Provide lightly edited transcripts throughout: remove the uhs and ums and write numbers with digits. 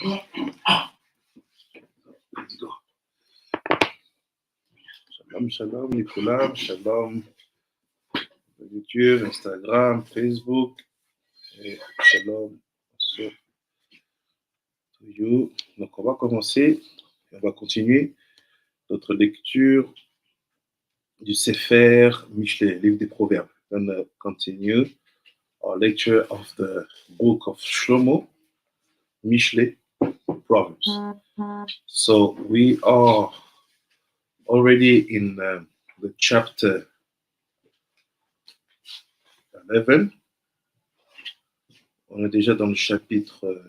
Shalom, shalom, Nicolas, shalom, YouTube, Instagram, Facebook, et shalom to you. Donc, on va commencer, on va continuer notre lecture du Sefer Mishlei, livre des Proverbes. We're going to continue our lecture of the book of Shlomo, Mishlei, Proverbs. So we are already in the chapter 11. On est déjà dans le chapitre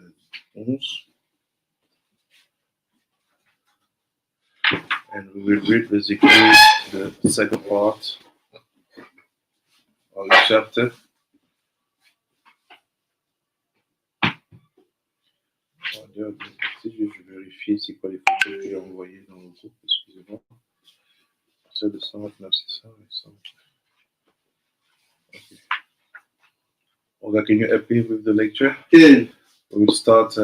11. And we will read basically the second part of the chapter. Je vais vérifier c'est quoi les photos que j'ai envoyées dans le groupe, excusez-moi. C'est de 129, c'est ça, 129. Okay. Olga, can you help me with the lecture? Yeah. We will start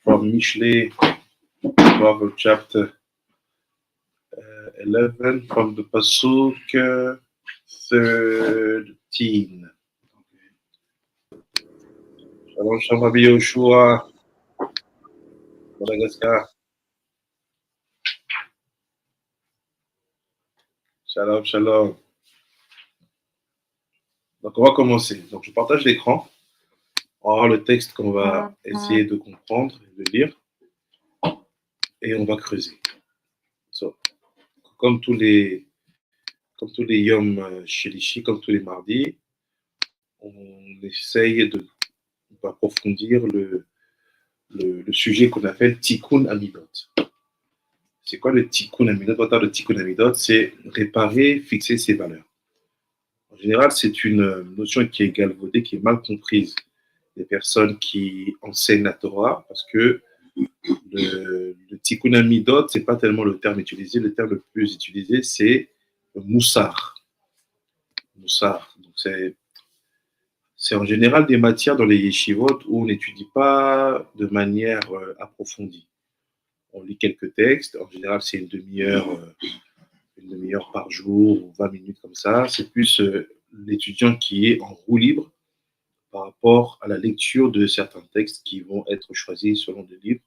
from Mishlei, Proverbs chapter 11, from the Pasuk 13. Shalom, shalom, Rabbi Yoshua, Madagascar. Shalom, shalom. Donc, on va commencer. Donc, je partage l'écran. On va voir le texte qu'on va essayer de comprendre et de lire. Et on va creuser. So, comme tous les Yom Shelishi, comme tous les mardis, on essaye d'approfondir le sujet qu'on appelle Tikun HaMidot. C'est quoi le Tikun HaMidot? Le Tikun HaMidot, c'est réparer, fixer ses valeurs. En général, c'est une notion qui est galvaudée, qui est mal comprise des personnes qui enseignent la Torah, parce que le Tikun HaMidot, c'est pas tellement le terme utilisé. Le terme le plus utilisé, c'est le Moussar. Moussar. Donc, c'est en général des matières dans les yeshivot où on n'étudie pas de manière approfondie. On lit quelques textes. En général, c'est une demi-heure par jour ou 20 minutes comme ça. C'est plus l'étudiant qui est en roue libre par rapport à la lecture de certains textes qui vont être choisis selon le livre.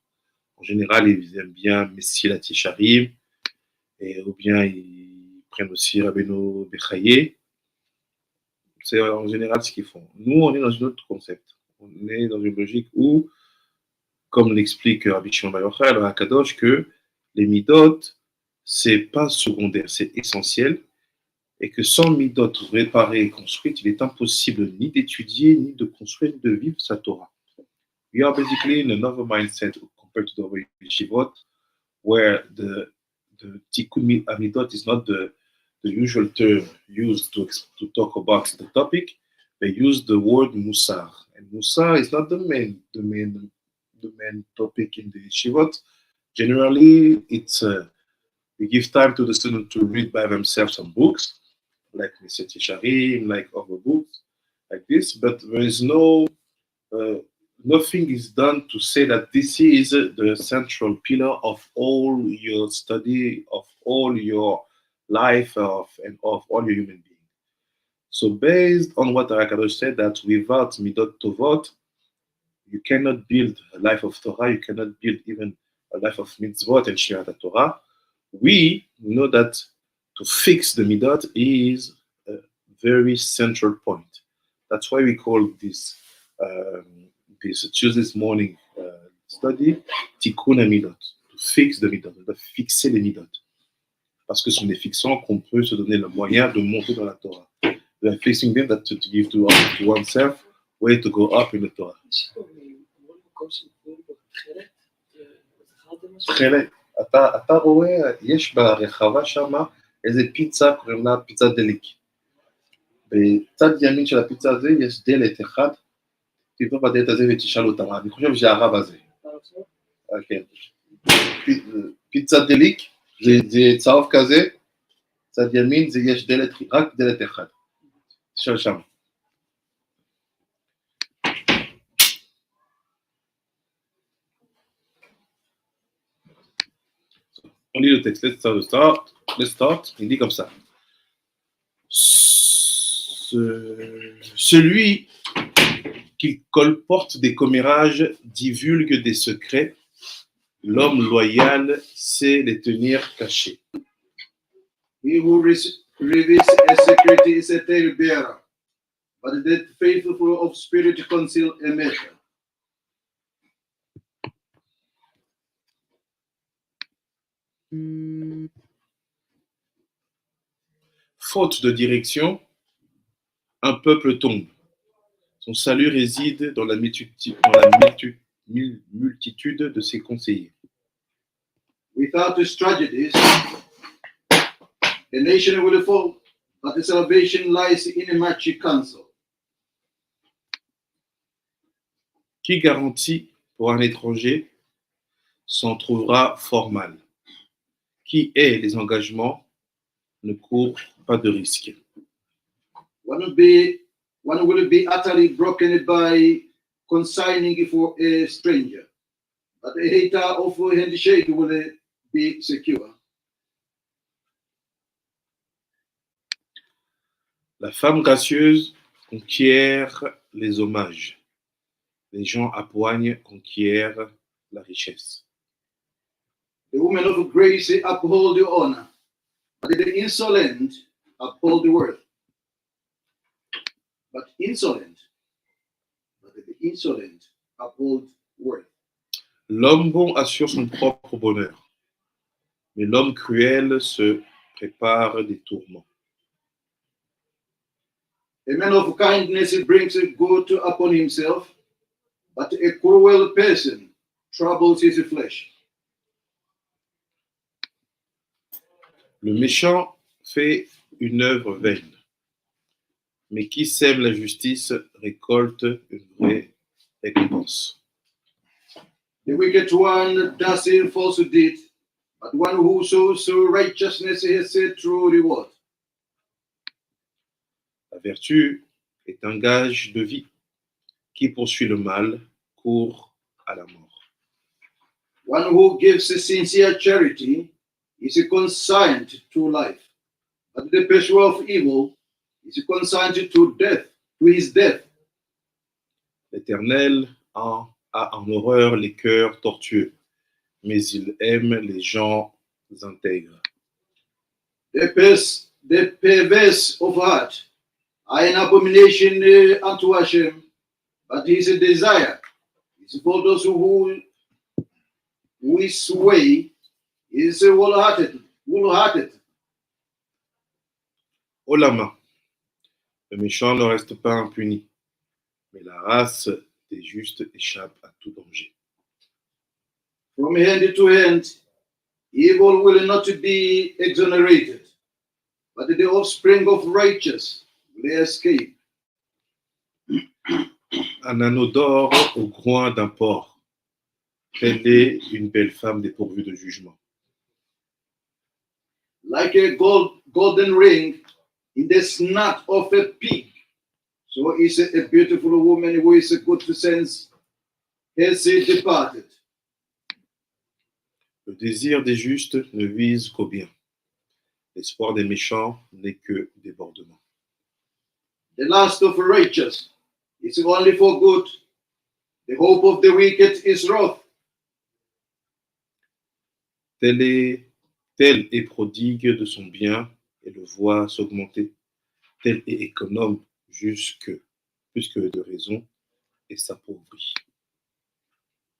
En général, ils aiment bien Messilat Yesharim, ou bien ils prennent aussi Rabbeinu Bechaye. C'est en général ce qu'ils font. Nous, on est dans un autre concept. On est dans une logique où, comme l'explique Rabbi Shimon Bar Yochai, le Hakadosh, que les midot, c'est pas secondaire, c'est essentiel, et que sans midot réparée et construite, il est impossible ni d'étudier, ni de construire, ni de vivre sa Torah. We are basically in another mindset compared to the yeshivot, where the Tikun HaMidot is not the usual term used to talk about the topic. They use the word Musar, and Musar is not the main topic in the yeshivot. Generally, it's we give time to the student to read by themselves some books, like Messilat Yesharim, like other books like this, but there is nothing is done to say that this is the central pillar of all your study, of all your life, of all your human being. So based on what Arakadosh said, that without Midot Tovot, you cannot build a life of Torah, you cannot build even a life of Mitzvot and Shirat Torah. We know that to fix the Midot is a very central point. That's why we call this Tuesday morning study Tikun HaMidot, to fix the Midot, de fixer les Midot. Parce que ce sont des fixants qu'on peut se donner le moyen de monter dans la Torah. We are fixing them that to give to oneself way to go up in the Torah. תכלת, אתה רואה, יש ברחבה שם איזה פיצה, קוראים לה פיצה דליק. בצד ימין של הפיצה הזה יש דלת אחד, תבוא בדלת הזה ותשאל אותה, אני חושב שזה הרב הזה. כן. פיצה דליק, זה צהוב כזה, צד ימין זה יש דלת, רק דלת אחד. תשאל שם. On lit le texte. Let's start. Il dit comme ça. Celui qui colporte des commérages divulgue des secrets. L'homme loyal sait les tenir cachés. He who reveals a secret is a talebearer, but the faithful of spirit conceal a matter. Faute de direction, un peuple tombe. Son salut réside dans la multitude de ses conseillers. Without strategies, a nation will fall, but the salvation lies in a mighty counsel. Qui garantit pour un étranger s'en trouvera fort mal. Qui hait les engagements ne court pas de risque. One will be utterly broken by consigning for a stranger, but a hater of a handshake will be secure. La femme gracieuse conquiert les hommages. Les gens à poigne conquièrent la richesse. The women of grace uphold the honor, but the insolent uphold the worth. But the insolent uphold worth. L'homme bon assure son propre bonheur, mais l'homme cruel se prépare des tourments. A man of kindness brings good upon himself, but a cruel person troubles his flesh. Le méchant fait une œuvre vaine, mais qui sème la justice récolte une vraie récompense. The wicked one does a false deed, but one who sows righteousness has a true reward. La vertu est un gage de vie. Qui poursuit le mal court à la mort. One who gives sincere charity is consigned to life, but the pursuer of evil is consigned to death, to his death. L'Éternel a en horreur les cœurs tortueux, mais il aime les gens intègres. The perverse of heart are an abomination unto Hashem, but his desire is for those whose way is wholehearted. Haut la main, le méchant ne reste pas impuni, mais la race des justes échappe à tout danger. From hand to hand, evil will not be exonerated, but the offspring of righteous will escape. Un anneau d'or au groin d'un porc, telle est une belle femme dépourvue de jugement. Like a golden ring in the snout of a pig, so is a beautiful woman who is a good sense has departed. Le désir des justes ne vise qu'au bien. L'espoir des méchants n'est que débordement. The lust of righteous is only for good. The hope of the wicked is wrath. Tel est prodigue de son bien et le voit s'augmenter. Tel est économe plus que de raison et s'appauvrit.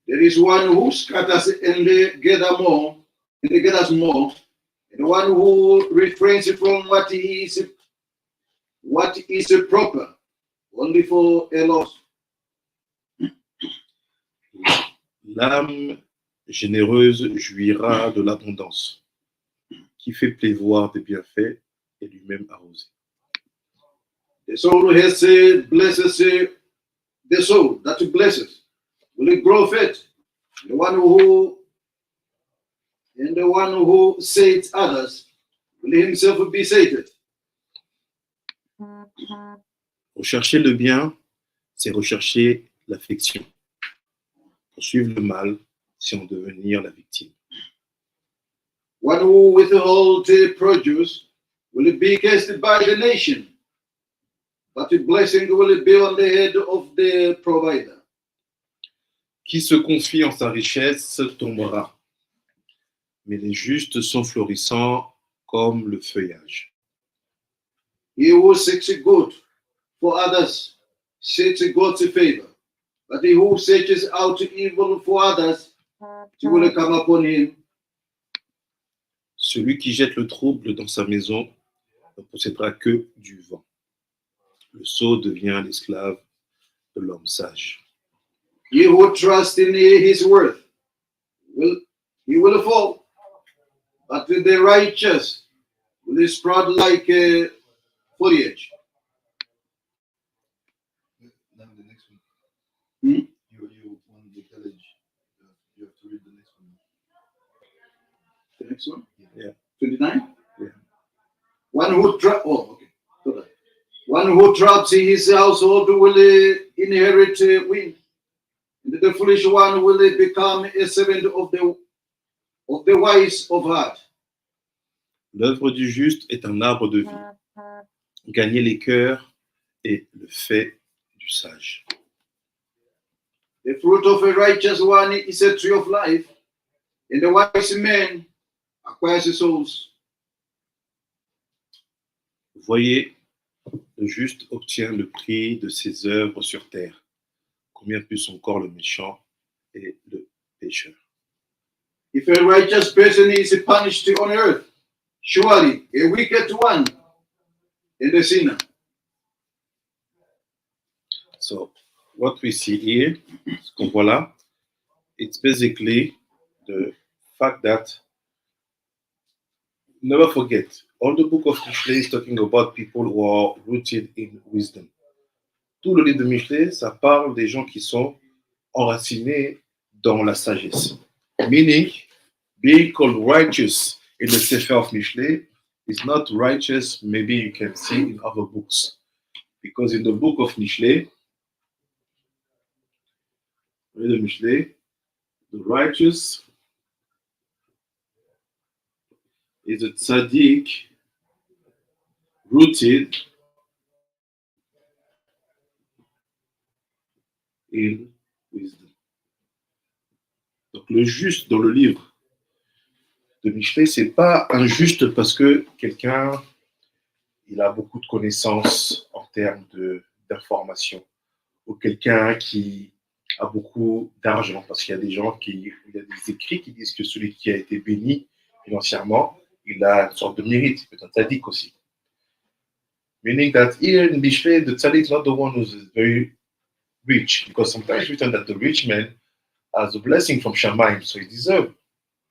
There is one who scatters and gathers more, and one who refrains from what is proper, only for a loss. L'âme généreuse jouira de l'abondance, qui fait pleuvoir des bienfaits et lui-même arrosé. The soul that blesses will grow fat. The one who sates others will himself be sated. Rechercher le bien, c'est rechercher l'affection. Poursuivre le mal, c'est en devenir la victime. One who withholds produce will be cast by the nation, but the blessing will be on the head of the provider. Qui se confie en sa richesse tombera, mais les justes sont florissants comme le feuillage. He who seeks good for others seeks God's favor, but he who searches out evil for others, it will come upon him. Celui qui jette le trouble dans sa maison ne possédera que du vent. Le sot devient l'esclave de l'homme sage. He who trusts in his worth will fall, but the righteous will sprout like foliage. Now the next one. Hmm? You want the college. You have to read the next one. The next one? Yeah. 29? Yeah. One who One who traps his household will inherit wind. And the foolish one will become a servant of the wise of heart. L'œuvre du juste est un arbre de vie. Gagner les cœurs est le fait du sage. The fruit of a righteous one is a tree of life, and the wise man acquires souls. Voyez, le juste obtient le prix de ses œuvres sur terre. Combien plus encore le méchant et le pécheur. If a righteous person is punished on earth, surely a wicked one and a sinner. So, what we see here, ce qu'on voit là, it's basically the fact that, never forget, all the book of Mishlei is talking about people who are rooted in wisdom. Tout le livre de Mishlei, ça parle des gens qui sont enracinés dans la sagesse. Meaning, being called righteous in the Sefer of Mishlei is not righteous, maybe you can see in other books. Because in the book of Mishlei, the righteous is a tzaddik rooted in wisdom. Donc le juste dans le livre de Mishlei, c'est pas un juste parce que quelqu'un il a beaucoup de connaissances en termes d'information, ou quelqu'un qui a beaucoup d'argent, parce qu'il y a des gens il y a des écrits qui disent que celui qui a été béni financièrement, il a une sorte de mérite, peut-être un tzaddik aussi. Meaning that here in Mishlei, the tzaddik is not the one who's very rich, because sometimes it's written that the rich man has a blessing from Shamayim, so he deserves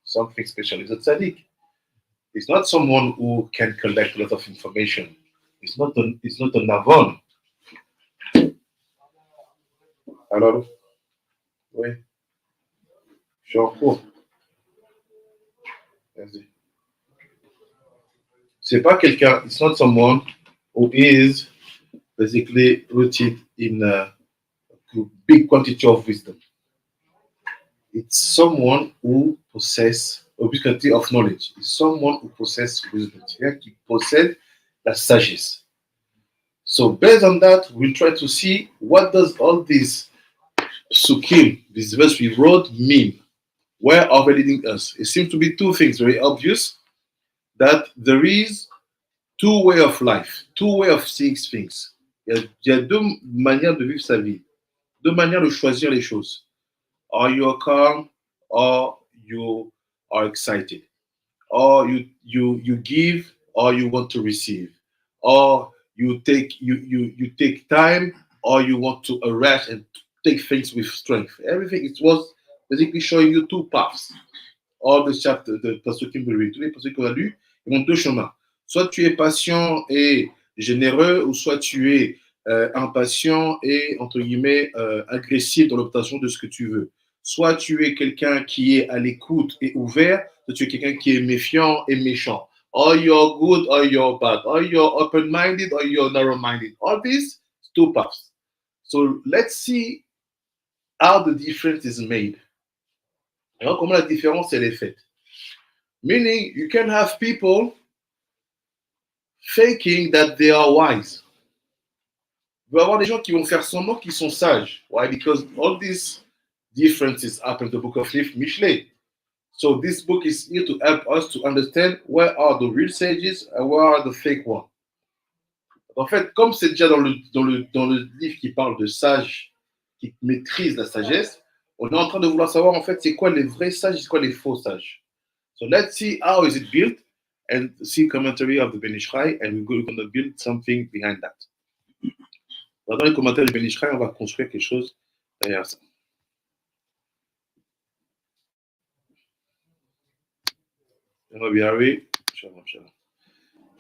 something special. He's a tzaddik. It's not someone who can collect a lot of information. It's not a navon. Alors, oui, je suis en cours. Vas-y. C'est pas quelqu'un, it's not someone who is basically rooted in a big quantity of wisdom. It's someone who possesses a big quantity of knowledge. It's someone who possesses wisdom. C'est-à-dire qui possède la sagesse. So based on that, we'll try to see what does all this psukim, this verse we wrote, mean. Where are they leading us? It seems to be two things very obvious, that there is two way of life, two way of seeing things. Il y a deux manières de vivre sa vie, deux manières de choisir les choses. Or you are calm, or you are excited, or you give, or you want to receive, or you take time, or you want to rush and take things with strength. Everything, it was basically showing you two paths. All the chapters, the pasukim we read, tous les pasukim qu'on a lus, ils ont deux chemins. Soit tu es patient et généreux, ou soit tu es impatient et, entre guillemets, agressif dans l'obtention de ce que tu veux. Soit tu es quelqu'un qui est à l'écoute et ouvert, soit tu es quelqu'un qui est méfiant et méchant. Or you're good or you're bad. Or you're open-minded or you're narrow-minded. All these two paths. So let's see how the difference is made. Alors, comment la différence elle est faite. Meaning, you can have people faking that they are wise. Il va y avoir des gens qui vont faire semblant qu'ils sont sages. Why? Because all these differences happen in the book of Mishlei. So this book is here to help us to understand where are the real sages and where are the fake ones. En fait, comme c'est déjà dans le livre qui parle de sages qui maîtrisent la sagesse, on est en train de vouloir savoir en fait c'est quoi les vrais sages et c'est quoi les faux sages. So let's see how is it built and see commentary of the Ben Ish Chai and we're going to build something behind that. Dans les commentaires du Ben Ish Chai, on va construire quelque chose derrière ça.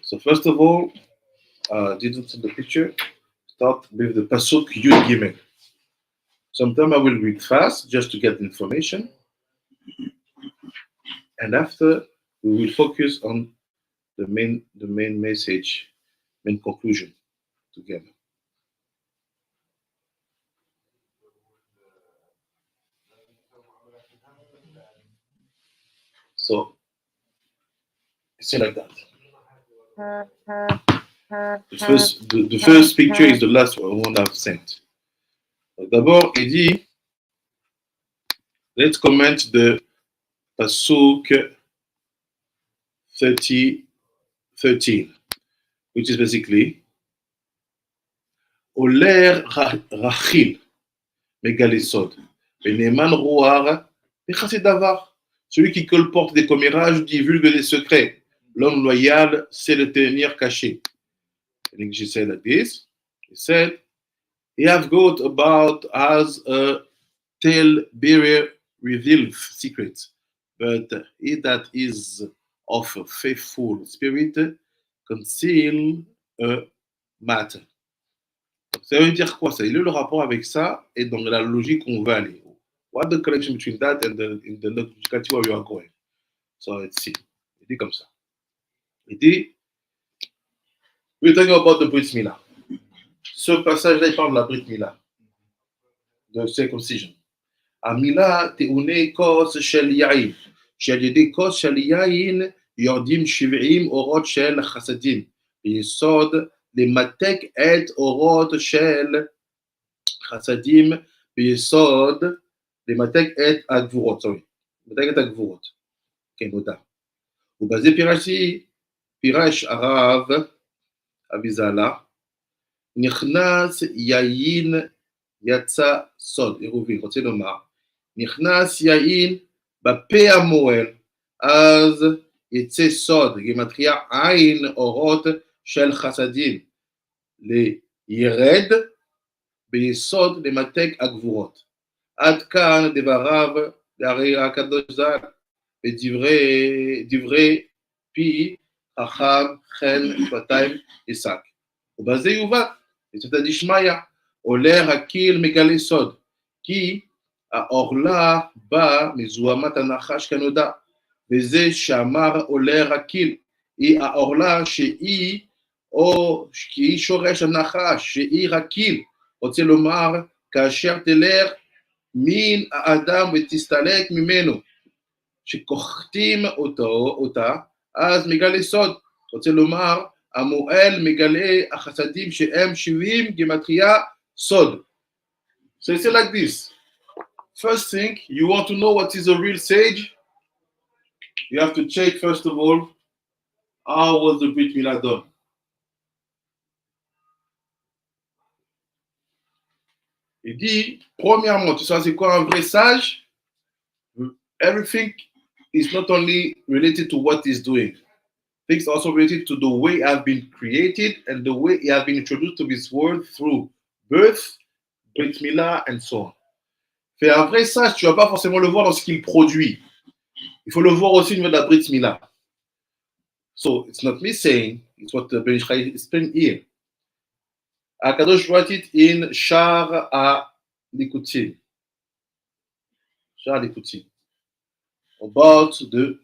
So first of all, didn't see the picture. Start with the pasuk Yud Gimel. Sometimes I will read fast just to get information, and after we will focus on the main message, main conclusion together. So it's like that. The first picture is the last one I've sent. D'abord, il dit, let's comment the pasuk 13, which is basically Oler Rachil Megalesod, Beneman Roar, Davar. Celui qui colporte des commérages divulgue des secrets. L'homme loyal sait le tenir caché. And English said like this. He said, he have got about as a tale-bearer reveals secrets, but he that is of a faithful spirit conceal a matter. Ça veut dire quoi ça? Il est le rapport avec ça et dans la logique qu'on veut aller. What the connection between that and in the logicality where you are going? So let's see. Il dit comme ça. Il dit, we're talking about the Brit Milah. Ce passage-là, il parle de la Brit Milah, de circoncision. Amila teune kos shel yain. Shel yedi kos shel yain yordim shiv'im orot shel chasadim. Yesod lematek et orot shel chasadim. Yesod lematek et agvurot. Sorry. Lematek et agvurot. Kenoda. ובזה פירש הרב אביזלה, נכנס יין יצא סוד, עירובין, רוצה לומר, נכנס יין בפה המועל, אז יצא סוד, גימטריה עין אורות של חסדים, לירד ביסוד למתק הגבורות. עד כאן דבריו להרי הקדוש ז"ל. ודברי פי חכם חן שפתיים עסק. ובזה יובא, בסייעתא דשמיא, עולה הקיל מגלה סוד, כי העורלה באה מזוהמת הנחש כנודע, וזה שאמר עולה הקיל, היא העורלה שהיא, או שהיא שורש הנחש, שהיא הקיל, רוצה לומר, כאשר תלך מן האדם ותסתלק ממנו, שכוחתים אותה, אז מגלה סוד. רוצה לומר, המועל מגלה החסדים שהם 70 גימטריה סוד. So it's like this. First thing, you want to know what is a real sage? You have to check first of all, how was the Brit Milah done? Il dit, premièrement, tu sais c'est quoi un vrai sage? Everything is not only related to what he's doing. Things also related to the way I've been created and the way he has been introduced to this world through birth, Brit Milah, and so on. Fait un vrai sage, tu ne vas pas forcément le voir dans ce qu'il produit. Il faut le voir aussi au niveau de la Brit Milah. So it's not me saying, it's what the Ben Ish Chai explained here. Akadosh wrote it in Shar HaLikutim. Shar HaLikutim. About the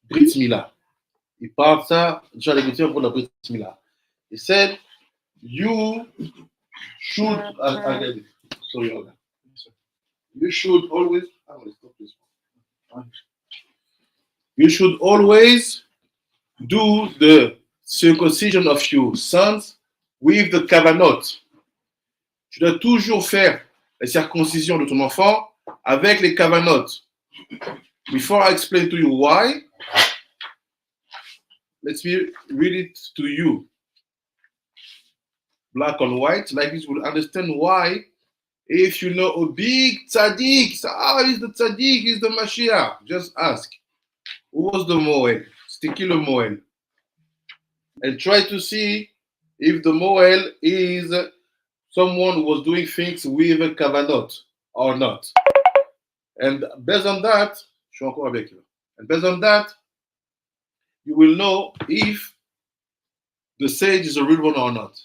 Brit Milah. Il parle ça, Shar HaLikutim pour la Brit Milah. He said, you should, sorry, you should always, stop this. You should always do the circumcision of your sons with the kavanot. Tu dois toujours faire la circoncision de ton enfant avec les kavanot. Before I explain to you why, let me read it to you. Black on white, like this, will understand why. If you know a big tzaddik, he's the tzaddik, he's the Mashiach. Just ask, who was the Moel? C'était qui le Moel? And try to see if the Moel is someone who was doing things with a kavanot or not. And based on that, je suis encore avec eux. And based on that, you will know if the sage is a real one or not.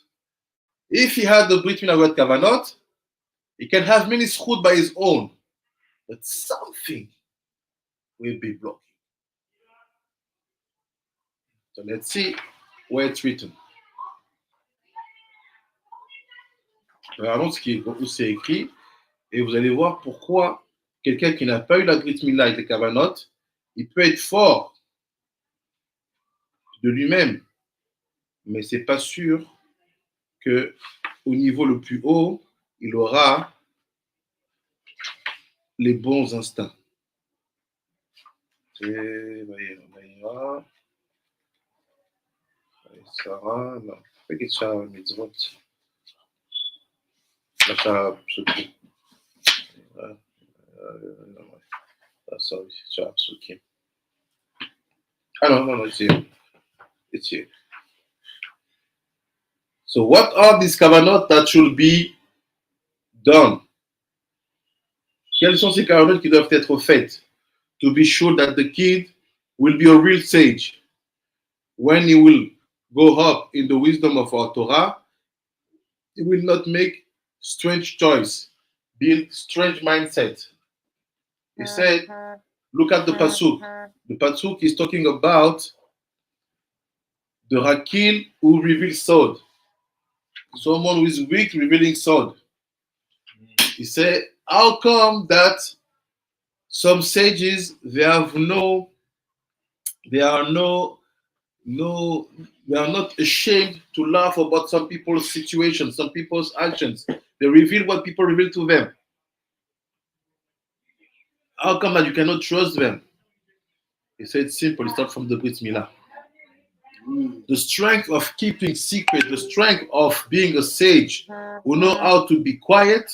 If he had the Brit Milah with kavanot, he can have many schut by his own, but something will be blocking. So let's see where it's written. Regardons où c'est écrit, et vous allez voir pourquoi quelqu'un qui n'a pas eu la Brit Milah avec les kavanot, il peut être fort de lui-même, mais c'est pas sûr que au niveau le plus haut, il aura les bons instincts. Et Sarah, non, pas qu'il soit mitzvot. Sorry, Psukim. Ah no, it's here. It's here. So what are these kavanot that should be done? Quelles sont ces kavanot qui doivent être faites to be sure that the kid will be a real sage when he will go up in the wisdom of our Torah? He will not make strange choice, build strange mindset. He said, look at the pasuk. The pasuk is talking about the Rakil who reveals sword. Someone who is weak revealing sword. He said, how come that some sages they are not ashamed to laugh about some people's situations, some people's actions. They reveal what people reveal to them. How come that you cannot trust them? He said, it's simple. It starts from the Brit Milah. The strength of keeping secret, the strength of being a sage who know how to be quiet,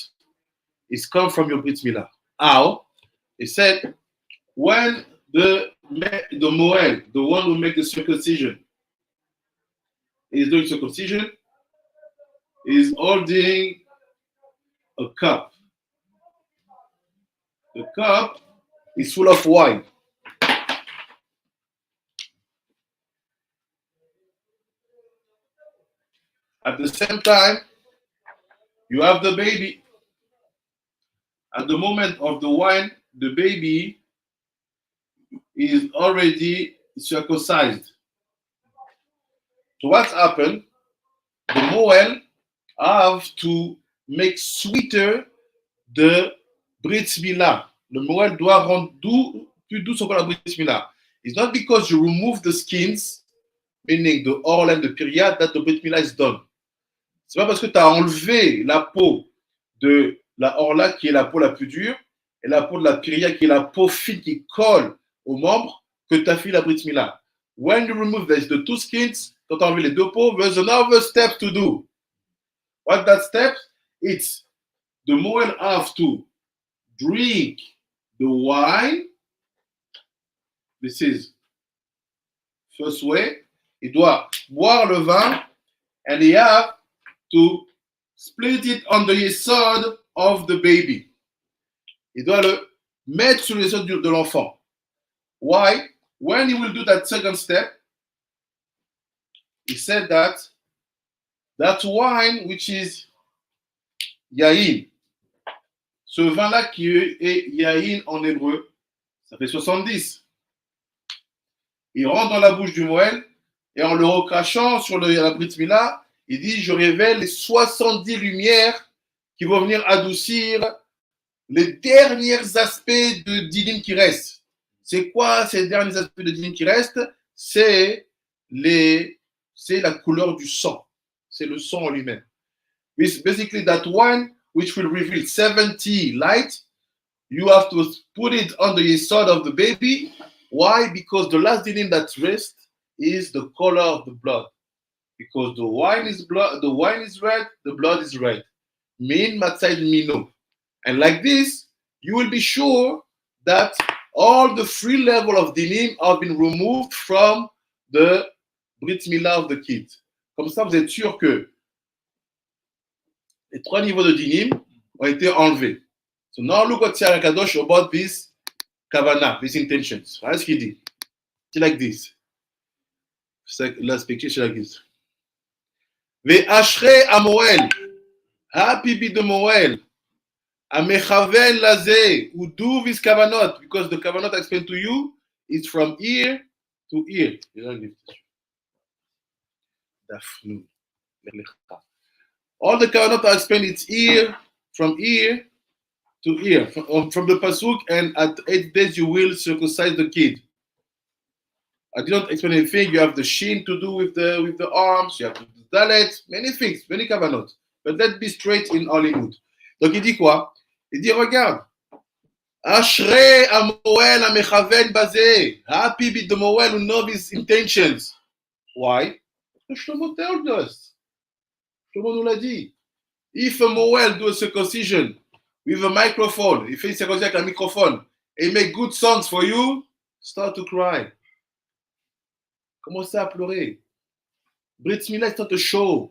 is come from your Brit Milah. How? He said, when the Moel, the one who makes the circumcision, is doing circumcision, is holding a cup. The cup is full of wine. At the same time, you have the baby. At the moment of the wine, the baby is already circumcised. So what's happened? The Moel have to make sweeter the Brit Milah. Le Moel doit rendre plus doux encore la Brit Milah. It's not because you remove the skins, meaning the Orla and the Piria, that the Brit Milah is done. C'est pas parce que tu as enlevé la peau de la Orla qui est la peau la plus dure et la peau de la Piria qui est la peau fine qui colle aux membres que tu as fait la Brit Milah. When you remove the two skins, quand tu as enlevé les deux peaux, there's another step to do. What that step? It's the Moel have to drink the wine. This is first way. Il doit boire le vin and he have to split it on the yesod of the baby. Il doit le mettre sur le yesod de l'enfant. Why? When he will do that second step, he said that wine which is yahin, ce vin-là qui est yahin en hébreu, ça fait 70. Il rentre dans la bouche du Moël et en le recrachant sur la Brit Milah, il dit, je révèle les 70 lumières qui vont venir adoucir les derniers aspects de Dinim qui restent. C'est quoi ces derniers aspects de dinim qui restent? C'est la couleur du sang. C'est le sang en lui-même. It's basically that one which will reveal 70 light. You have to put it on the side of the baby. Why? Because the last dinim that rests is the color of the blood. Because the wine is blood, the wine is red, the blood is red. Min matzai mino. And like this, you will be sure that all the three levels of dinim have been removed from the Brit Milah of the kid. Comme ça, vous êtes sûr que les trois niveaux de dinim ont été enlevés. So now look what Tzara Kadosh about this kavanah, these intentions. What ce qu'il dit? It's like this. Last picture, c'est like this. Ve'ashrei Amoel, happy be the Moel, amechaven lazeh, who do this kavanot, because the kavanot I explained to you is from ear to ear. All the kavanot I explained, it's ear from ear to ear, from the pasuk, and at 8 days you will circumcise the kid. I did not explain anything. You have the shin to do with the arms. You have the dalet, many things, many kavanot. But let's be straight in Hollywood. Donc il dit quoi? Il dit regarde, Ashrei Amoel Amechaven Bazeh. Happy be the Moel who knows his intentions. Why? Because Shlomo told us. Shlomo nous l'a dit. If a Moel do a circumcision with a microphone, il fait une circoncision avec un microphone, et make good songs for you, start to cry. Commencez à pleurer. Brit Milah is not a show.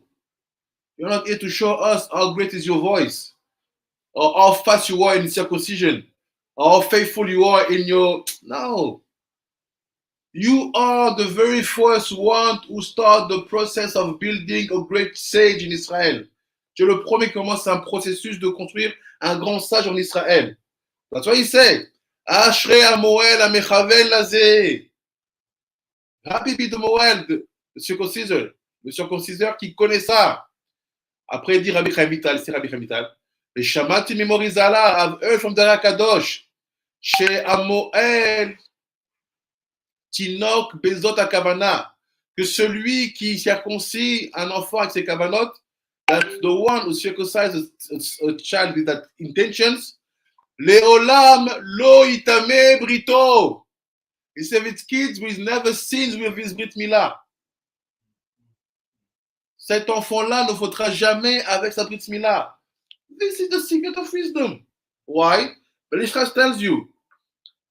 You're not here to show us how great is your voice, or how fast you are in circumcision, or how faithful you are in your... No. You are the very first one who start the process of building a great sage in Israel. Tu es le premier qui commence un processus de construire un grand sage en Israël. That's why he said, Ashrei Amoel Amechaven Lazeh. Happy be the Moel, the circonciseur qui connaît ça. Après, il dit Rabbi Chaim Vital, c'est Rabbi Chaim Vital. Les Shamati Memorizala have heard from the Kadosh. Chez Amoel, Tinok Bezot Akavana. Que celui qui circoncis un enfant avec ses kavanot, that the one who circumcises a child with that intentions, Leolam lo itame brito. He said, his kids will never sin with his Brit Milah. Cet enfant-là ne faudra jamais avec sa Brit Milah. This is the secret of wisdom. Why? Belishras tells you,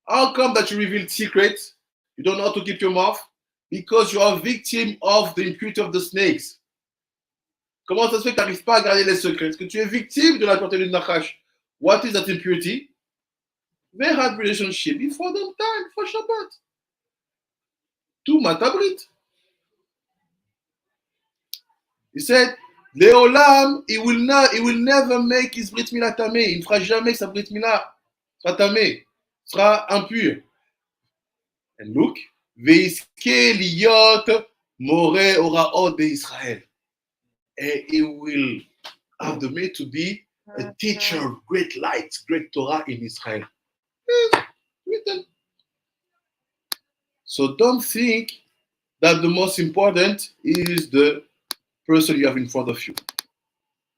how come that you reveal secrets? You don't know how to keep your mouth? Because you are a victim of the impurity of the snakes. Comment ça se fait que tu n'arrives pas à garder les secrets? Est-ce que tu es victime de la pureté du Nachash? What is that impurity? They had relationship before the time, for Shabbat. Tout matabrit. He said, Leolam, he will never make his Brit Milah tamé. Il ne fera jamais que sa Brit Milah sera tamé, sera impur. And look, Veiske liyot more oraot beIsraël. And he will have the made to be a teacher of great light, great Torah in Israel. Written. So don't think that the most important is the person you have in front of you.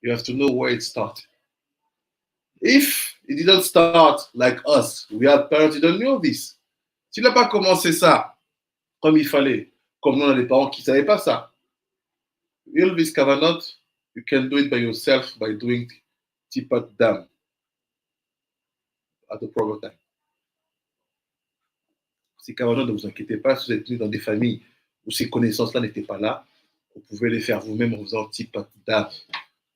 You have to know where it started. If it didn't start like us, we have parents who don't know this. S'il n'a pas commencé ça comme il fallait, comme nous on a des parents qui ne savaient pas ça, will this kavanot, you can do it by yourself by doing tipat dam at the proper time. Ces kavanot, ne vous inquiétez pas, si vous êtes nés dans des familles où ces connaissances-là n'étaient pas là, vous pouvez les faire vous-même en faisant tipat dam,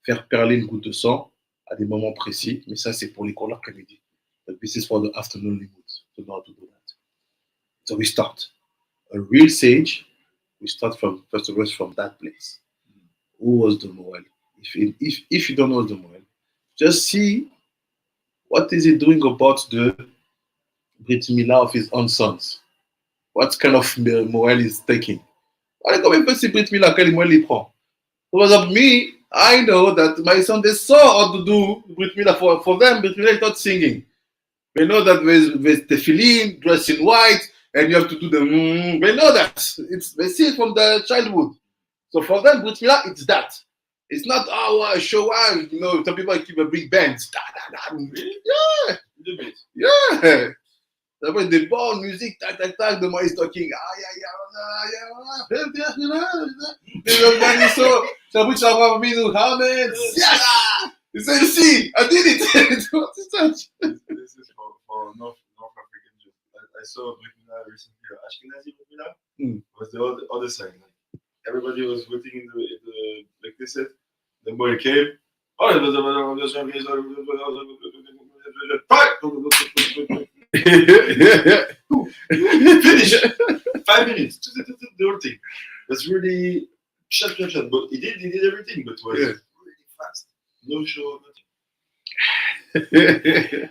faire perler une goutte de sang à des moments précis, mais ça c'est pour les cours l'après-midi. But this is for the afternoon limits, to know how to do that. So we start. A real sage, we start from, first of all, from that place. Who was the Moel? If you don't know the Moel, just see what is he doing about the Brit Milah of his own sons. What kind of Moel is taking. Comment peut-ce Brit Milah, quel Moel il prend? For example, me, I know that my son, they saw how to do Brit Milah for them. Brit Milah is not singing. They know that with tefillin, dressed in white, and you have to do the They know that. They see it from their childhood. So for them, Brit Milah, it's that. It's not, show out. Some people keep a big band. Yeah. Yeah. When they born music, tac, tac, tac, the man is talking. So which I me to Hamid. He said, see, I did it. What is that? This is for North African Jews. I saw Brit Milah recently. Ashkenazi Brit Milah was the other side. Like everybody was waiting in the like they said. The boy came. Finish. 5 minutes. The whole thing. That's really shut. But he did everything, but it was really fast. No show, nothing.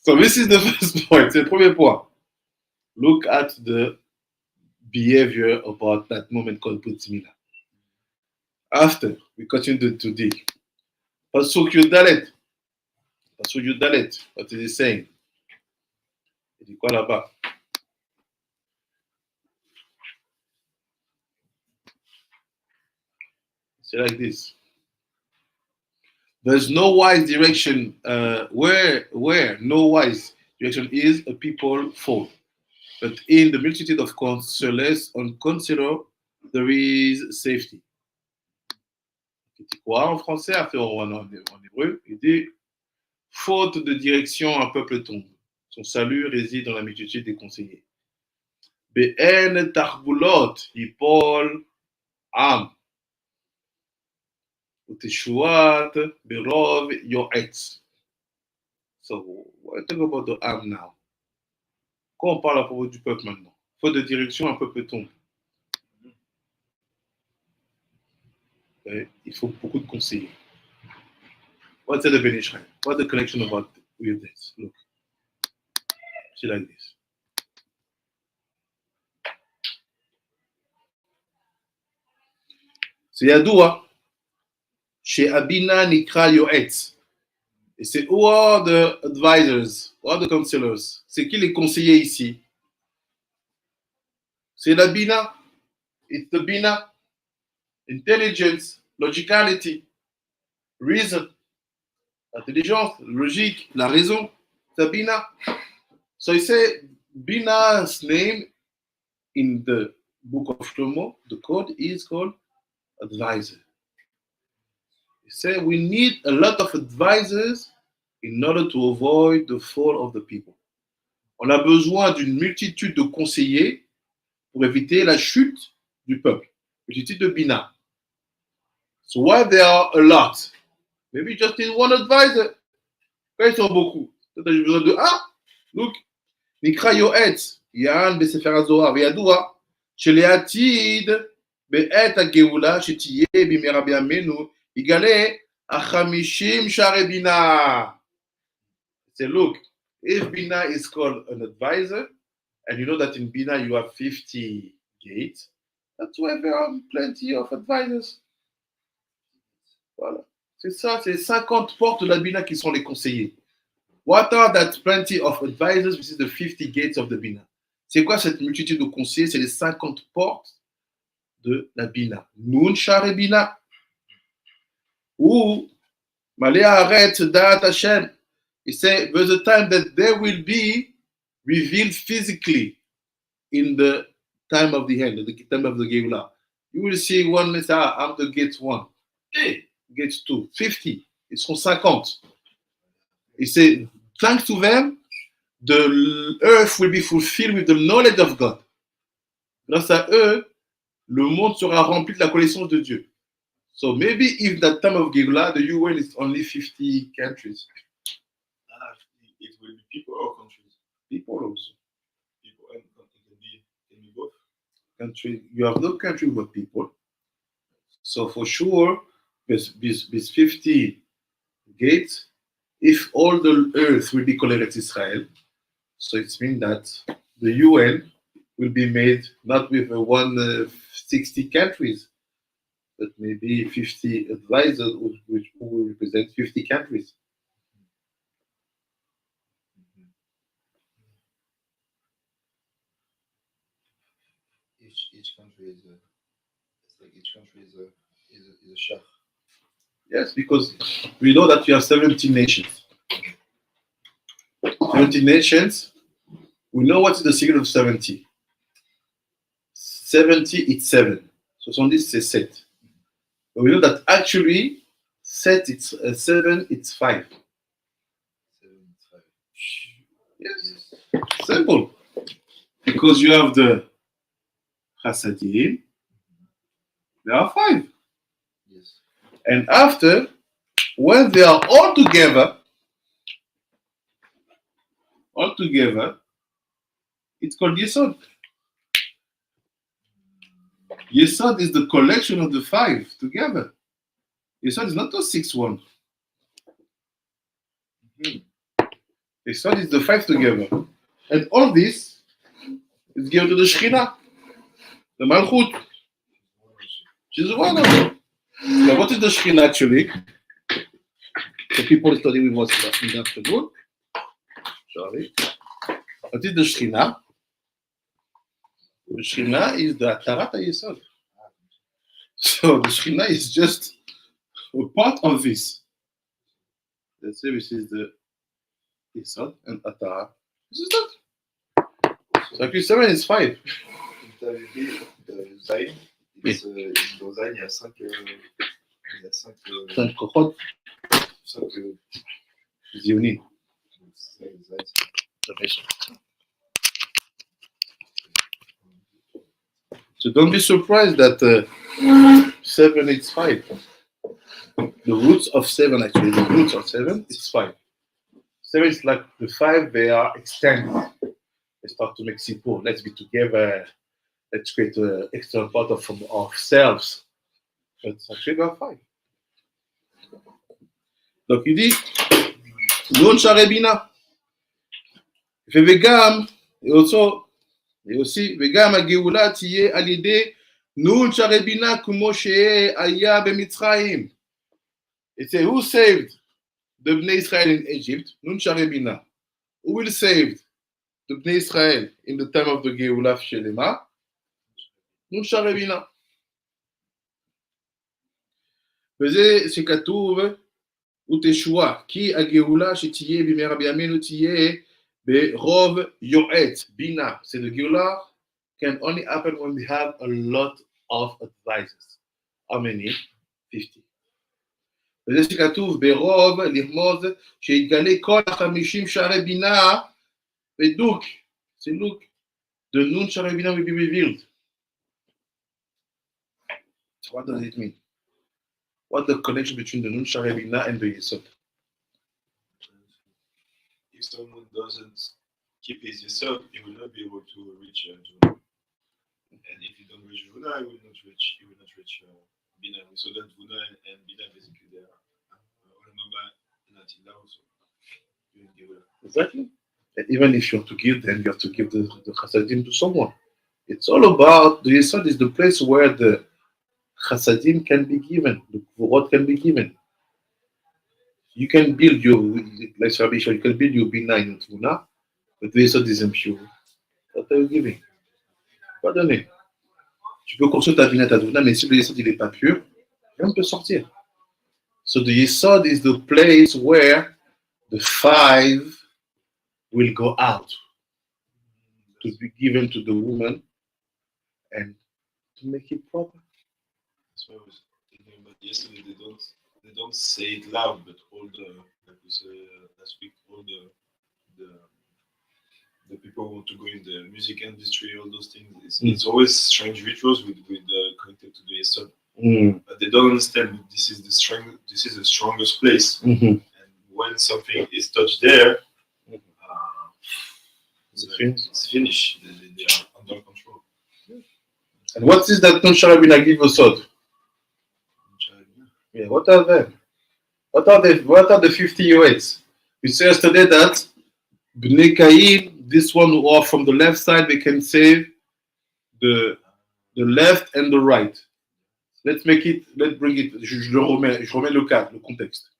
So this is the first point. C'est le premier point. Look at the behavior about that moment called Brit Milah. After, we continue to dig. Pasuk Yudalet. What is he saying? Il dit quoi là-bas? C'est like this. There's no wise direction where no wise direction is, a people fall. But in the multitude of counselors and counselor, there is safety. Il dit quoi en français, en hébreu? Il dit faute de direction, un peuple tombe. Son salut réside dans la multitude des conseillers. Be'en tarbulot, yipol am. Uteshuat, berov, yoetz. So, what talk about the am now? Quand on parle à propos du peuple maintenant, faute de direction, un peuple tombe. Il faut beaucoup de conseillers. What's the Ben Israel? What's the connection about with this? Look. See like this. C'est Yadoua. Chez Abina Nikra Yoetz. Et c'est who are the advisors? Who are the counselors? C'est qui les conseillers ici? C'est la Bina. It's the Bina. Intelligence, logicality, reason, intelligence, logique, la raison. C'est Bina. So he said Bina's name in the book of Shlomo, the code is called advisor. He said we need a lot of advisors in order to avoid the fall of the people. On a besoin d'une multitude de conseillers pour éviter la chute du peuple. Multitude de Bina. So why there are a lot? Maybe just need one advisor. Quand ils sont beaucoup, peut-être j'ai besoin de look, Nikra Yoetz, Yan Besefer HaZohar, Veyadoua, Sheleatid, Be'et HaGeula, Shetiye, Bimera B'Yameinu, Yigale, Achamishim Share Bina. Say, look, if Bina is called an advisor, and you know that in Bina you have 50 gates, that's why there are plenty of advisors. Voilà. C'est ça, c'est 50 portes de la Bina qui sont les conseillers. What are that plenty of advisors, which is the 50 gates of the Bina? C'est quoi cette multitude de conseillers? C'est les 50 portes de la Bina. Nun Share Bina. Ou Malé Aret Dat Hashem. He said, there's a time that they will be revealed physically in the time of the end, the time of the Geulah. You will see one, I'm the gate 1. Hey, gate 2, 50. Ils seront 50. He said, thanks to them, the earth will be fulfilled with the knowledge of God. Grâce à eux, le monde sera rempli de la connaissance de Dieu. So maybe if that time of Geulah, the UN is only 50 countries. It will be people or countries? People also. People, and it can be both. Country, you have no country with people. So for sure, with 50 gates, if all the earth will be called Israel, so it means that the UN will be made not with 160 countries, but maybe 50 advisors who will represent 50 countries. each country is a shach. Yes, because we know that you have 17 nations. 17 nations. We know what is the secret of 70. 70, it's 7. So on this, c'est 7. But we know that actually, 7, it's 7, it's 5. 7, 5. Yes. Simple. Because you have the Hasadim, there are 5. Yes. And after, when they are all together, it's called Yesod. Yesod is the collection of the 5 together. Yesod is not a 6-1. Yesod is the 5 together. And all this is given to the Shekhinah, the Malchut. She's the one. Now, what is the Shekhinah actually? The people study with us in the afternoon. Sorry. What is the Shekhinah? The Shekhinah is the Atarat HaYesod. So the Shekhinah is just a part of this. Let's say this is the Yesod and Atarat. This is that. So actually 7 is 5. Comme tu avais dit, Zayn, dans Zayn, il y a 5 Kochot. 5 Zionim. So don't be surprised that 7 is 5. The roots of 7 actually, the roots of 7 is 5. 7 is like the 5, they are extended. They start to make simple. Let's be together. Let's create an external part of ourselves. But actually, there are 5. Donc il dit, Nun Sharebina. וגם, aussi, וגם הגאולה תהיה על ידי נון שרבינה כמו שהיה במצרים. It says, who saved the Bnei Israel in Egypt? Nun Sharebina. Who will save the Bnei Israel in the time of the Geula Shelema? Nun Sharebina. וזה שכתוב, ותשוע, כי הגאולה שתהיה בימי רבי ימינו תהיה ברוב יועץ, בינה. So the Geula can only happen when we have a lot of advisors. How many? 50. וזה שכתוב ברוב לרמוז שיתגלה כל 50 שערי בינה ודוק. So look, the Nun שערי בינה will be revealed. So what does it mean? What's the connection between the Nun Sha'arei Binah and the Yesod? If someone doesn't keep his Yesod, he will not be able to reach Juna. And if you don't reach Juna, he will not reach Binah. So that Juna and Binah basically they are also doing Geula. Exactly. And even if you have to give them, you have to give the Chasadim to someone. It's all about the Yesod is the place where the Chasadim can be given, the Gvurot can be given. You can build your, like Rabbi Shah, you can build your Binah in Tvuna, but the Yesod is impure. What are you giving? Pardonnez. Tu peux construire ta Binah, ta Tvuna, mais si le Yesod n'est pas pur, rien ne peut sortir. So the Yesod is the place where the 5 will go out to be given to the woman and to make it proper. That's why I was thinking about yesterday. They don't say it loud, but all the, like we said last week, all the people who want to go in the music industry, all those things. It's always strange rituals with connected to the Yesod. But they don't understand that this is the strongest place. And when something is touched there, it's finished. They are under control. And what is that Nun Sha'arei Binah give Yesod? Yeah, what are them? What are the 50 units? We said yesterday that Bnei Cain, this one who are from the left side, they can save the left and the right. Let's bring it, je remets le cadre, le contexte.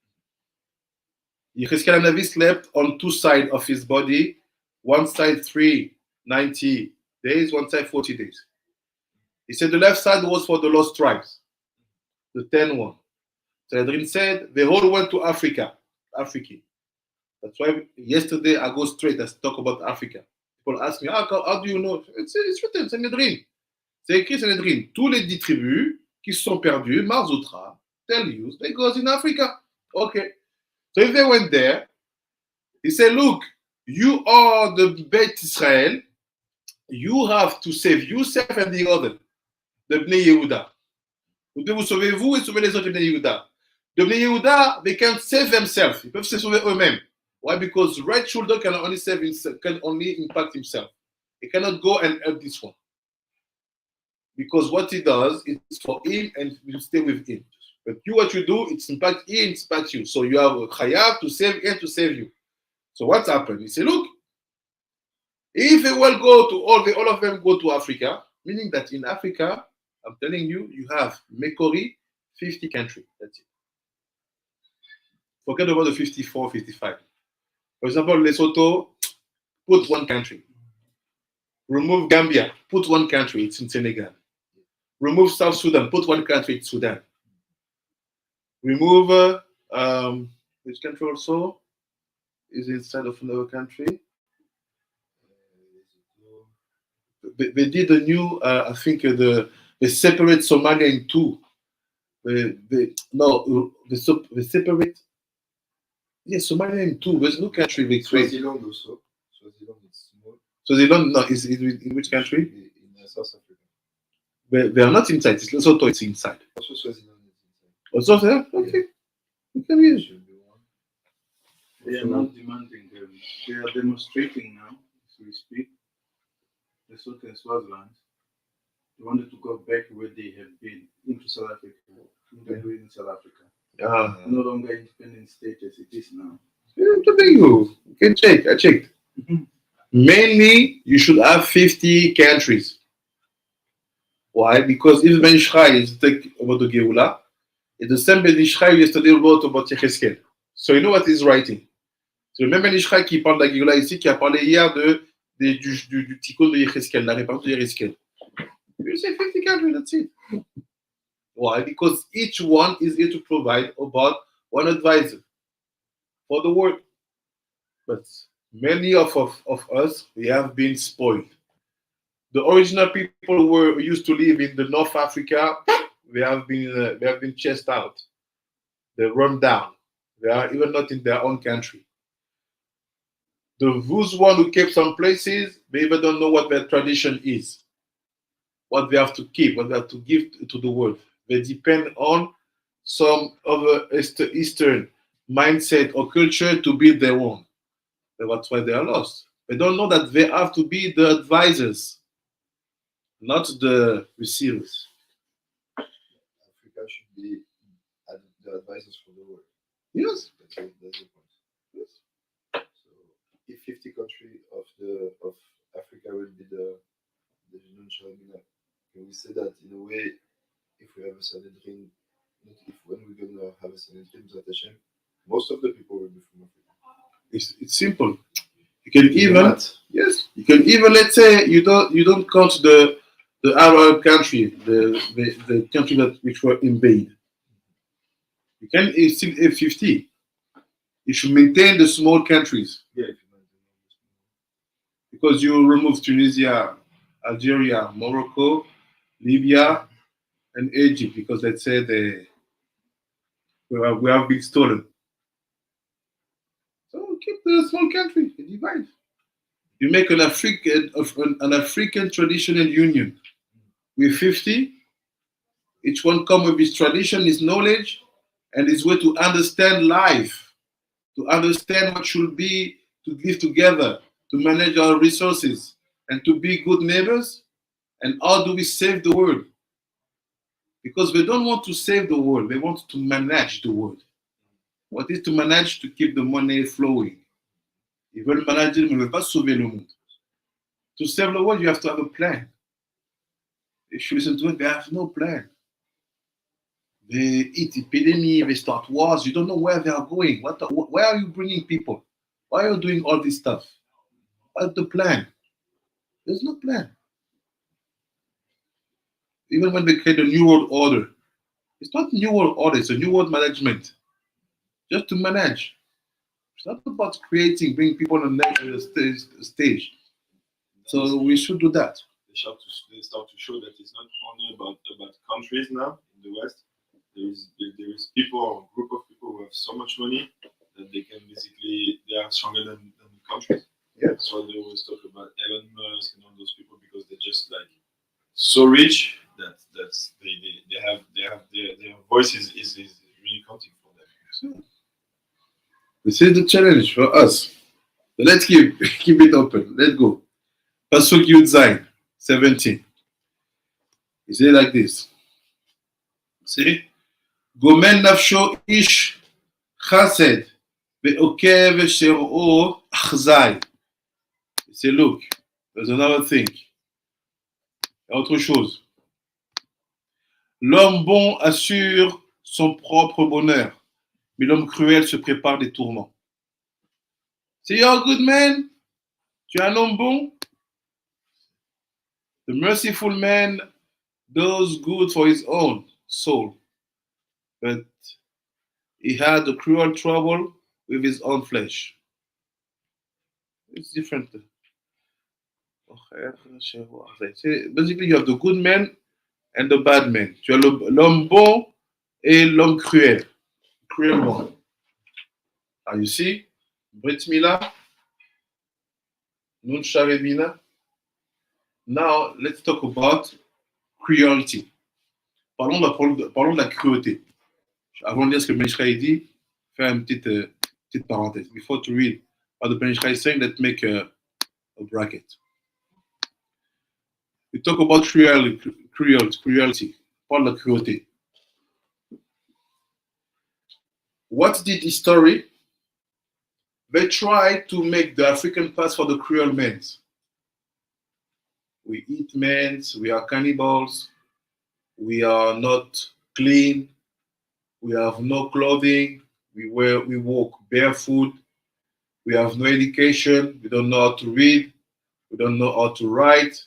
Yechezkel HaNavi slept on 2 sides of his body, one side 390 days, one side 40 days. He said the left side was for the lost tribes, the 10 one. Sanhedrin said they all went to Africa. That's why yesterday I go straight and talk about Africa. People ask me, how do you know? It's written, Sanhedrin. C'est écrit Sanhedrin. Tous les 10 tribus qui se sont perdues, Marzoutra, tell you, they go in Africa. Okay. So if they went there, he said, look, you are the Beit Israel. You have to save yourself and the other, the Bnei Yehuda. Vous devez vous sauver vous et sauver les autres Bnei Yehuda. The Bnei Yehuda, they can't save themselves. Ils peuvent se sauver eux-mêmes. Why? Because right shoulder can only save himself, can only impact himself. He cannot go and help this one. Because what he does, it's for him and you stay with him. But you, what you do, it's impact him, it's impact you. So you have a chayav to save him to save you. So what's happened? He said, look, if they will go to all of them go to Africa, meaning that in Africa, I'm telling you, you have Mekori, 50 countries. That's it. Forget about the 54, 55. For example, Lesotho, put one country. Remove Gambia, put one country, it's in Senegal. Remove South Sudan, put one country, it's Sudan. Remove which country also is inside of another country. They did a new, I think they separate Somalia in two. They separate. Yes, Somalia in two. There's no country with Swaziland also. Swaziland is small. Swaziland, no, is in which country? In South Africa. They are not inside. It's Lesotho, it's inside. Also Swaziland is inside. Also there? Okay. You can use. They are not demanding them. They are demonstrating now, as we speak. Lesotho and Swaziland. They wanted to go back where they have been, into South Africa, integrated in South Africa. No longer independent status, it is now. You can check. I checked. Mainly, you should have 50 countries. Why? Because if Ben Ishai is talking about the Geula, it's the same Ben Ishai yesterday wrote about Yecheskel. So you know what he's writing. So le même Ben Ishai qui parle de la Geula ici, qui a parlé hier du Tikun de Yecheskel, la répartition de Yecheskel. You say 50 countries, that's it. Why? Because each one is here to provide about one advisor for the world. But many of us, we have been spoiled. The original people who used to live in the North Africa, they have been chased out. They're run down. They are even not in their own country. Those one who kept some places, they even don't know what their tradition is, what they have to keep, what they have to give to the world. They depend on some other Eastern mindset or culture to build their own. And that's why they are lost. They don't know that they have to be the advisors, not the receivers. Africa should be the advisors for the world. Yes. That's the point. Yes. So if 50 countries of Africa will be the non-Shalmina, can we say that in a way, if we have a Sanhedrin, not if when we're going to have a Sanhedrin, most of the people will be from Africa. It's simple. You can even you can even, let's say you don't count the Arab country, the country which were invaded. You can still have 50. You should maintain the small countries. Yeah. Because you remove Tunisia, Algeria, Morocco, Libya, and Egypt, because let's say we have been stolen. So keep the small country, divide. You make an African traditional union with 50. Each one come with his tradition, his knowledge, and his way to understand life, to understand what should be to live together, to manage our resources, and to be good neighbors. And how do we save the world? Because they don't want to save the world, they want to manage the world. What is to manage? To keep the money flowing. Ils veulent manager, mais ils ne veulent pas sauver le monde. To save the world, you have to have a plan. If you listen to it, they have no plan. They eat epidemic, they start wars, you don't know where they are going. Where are you bringing people? Why are you doing all this stuff? What's the plan? There's no plan. Even when they create a new world order, it's not new world order, it's a new world management. Just to manage. It's not about creating, bring people on the stage. So we should do that. They start to show that it's not only about countries now in the West. There is people or a group of people who have so much money that they are stronger than countries. Yeah. That's why they always talk about Elon Musk and all those people, because they're just like so rich that their voice is really counting for them. This is the challenge for us. So let's keep it open. Let's go. Pasuk Yud Zayin, 17. He said like this. See? Gomen nafsho ish chased ve'okev sher'o achzai. He said, look, there's another thing. Autre chose. L'homme bon assure son propre bonheur, mais l'homme cruel se prépare des tourments. Say, you're a good man. Tu es un homme bon. The merciful man does good for his own soul, but he had a cruel trouble with his own flesh. It's different. Basically, you have the good man and the bad man. Tu as l'homme bon et l'homme cruel. Cruel one. Now you see, Brit Mila, Nun Sharevina. Now let's talk about cruelty. Parlons de la cruauté. Avant de dire ce que Ben Ishraï dit, faire une petite parenthèse. Before to read what the Ben Ishraï is saying, let's make a bracket. We talk about cruelty. Parle de la cruauté. What did the story? They tried to make the African pass for the cruel men. We eat men, we are cannibals, we are not clean, we have no clothing, we walk barefoot, we have no education, we don't know how to read, we don't know how to write,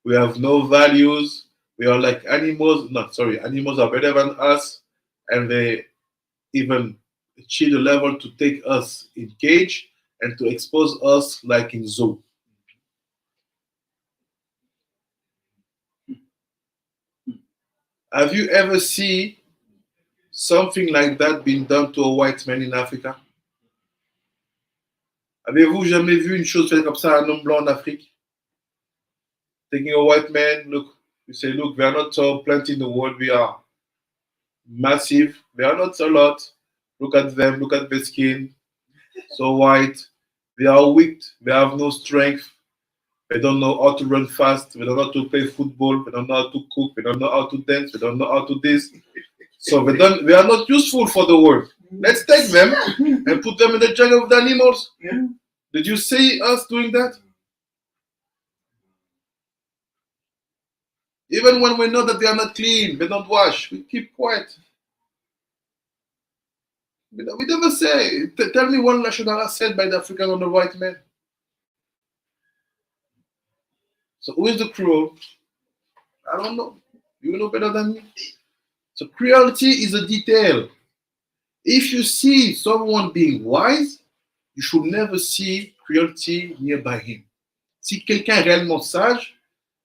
we have no values, we are like animals. Animals are better than us, and they even achieve the level to take us in cage and to expose us like in zoo. Have you ever seen something like that being done to a white man in Africa? Avez-vous jamais vu une chose faite comme ça à un homme blanc en Afrique? Taking a white man, look, you say, look, we are not so plenty in the world, we are massive, they are not a lot. Look at them, look at their skin, so white. They are weak, they have no strength. They don't know how to run fast. They don't know how to play football. They don't know how to cook. They don't know how to dance. They don't know how to this. So they are not useful for the world. Let's take them and put them in the jungle with the animals. Yeah. Did you see us doing that? Even when we know that they are not clean, they don't wash, we keep quiet. We never say. Tell me one Lashon said by the African or the white man. So who is the cruel? I don't know. You know better than me. So cruelty is a detail. If you see someone being wise, you should never see cruelty nearby him. Si quelqu'un est réellement sage,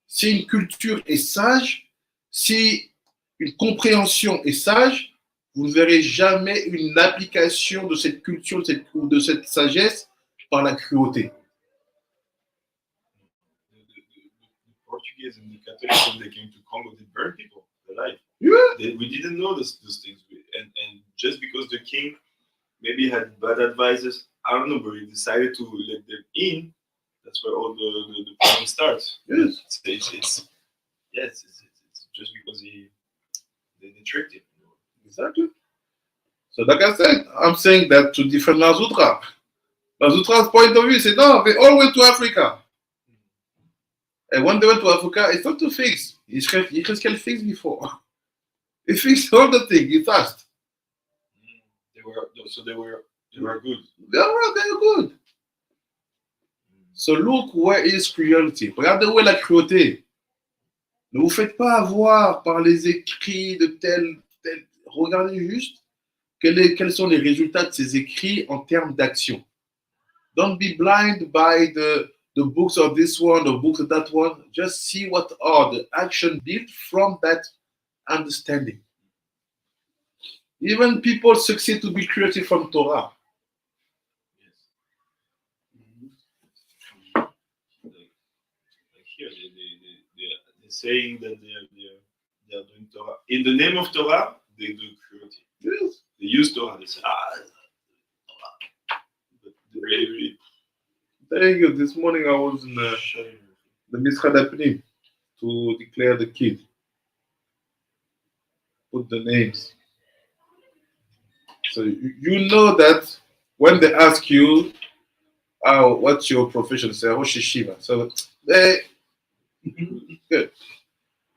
si une culture est sage, si une compréhension est sage, vous ne verrez jamais une application de cette culture ou de cette sagesse par la cruauté. Portuguese and the Catholics, when they came to Congo, they burned people alive. Yeah. We didn't know those things. And just because the king maybe had bad advisors, I don't know, but he decided to let them in. That's where all the problem starts. Yes. It's just because they tricked him. Exactly. So like I said, I'm saying that to defend Mazutra. Mazutra's point of view is no, they all went to Africa. And when they went to Africa, it's not to fix. Israel fixed before. He fixed all the things. He fast. They were good. They were good. So look where is cruelty. Regardez où est la cruauté. Ne vous faites pas avoir par les écrits de tel. Regardez juste quels sont les résultats de ces écrits en termes d'action. Don't be blind by the books of this one, the books of that one. Just see what are the action built from that understanding. Even people succeed to be creative from Torah. Like here, they're saying that they are doing Torah. In the name of Torah, they do creative. Yes. They use Torah. They say, Torah. But they really Thank you. This morning I was in the Misrad Apnim to declare the kid. Put the names. So you know that when they ask you, what's your profession? Say, Rosh Yeshiva. So good.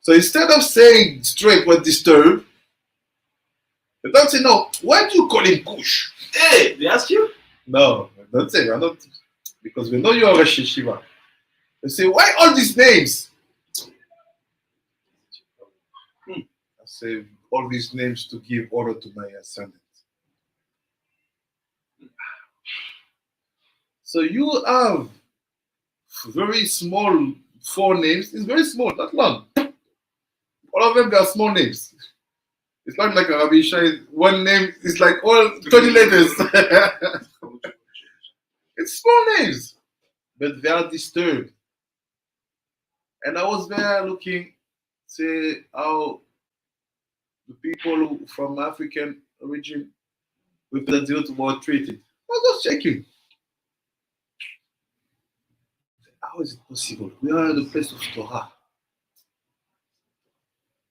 So instead of saying straight what disturbed, they don't say, no, why do you call him Kush? Hey, they ask you? No, don't say, we're not, because we know you are Rosh Yeshiva. They say, why all these names? I say, all these names to give order to my ascendant. So you have very small 4 names. It's very small, not long. All of them are small names. It's not like a Rabbi Shai, one name is like all 20 letters. It's small names, but they are disturbed. And I was there looking, say how the people from African origin with the Ziyot were treated. I was just checking. How is it possible? We are in the place of Torah.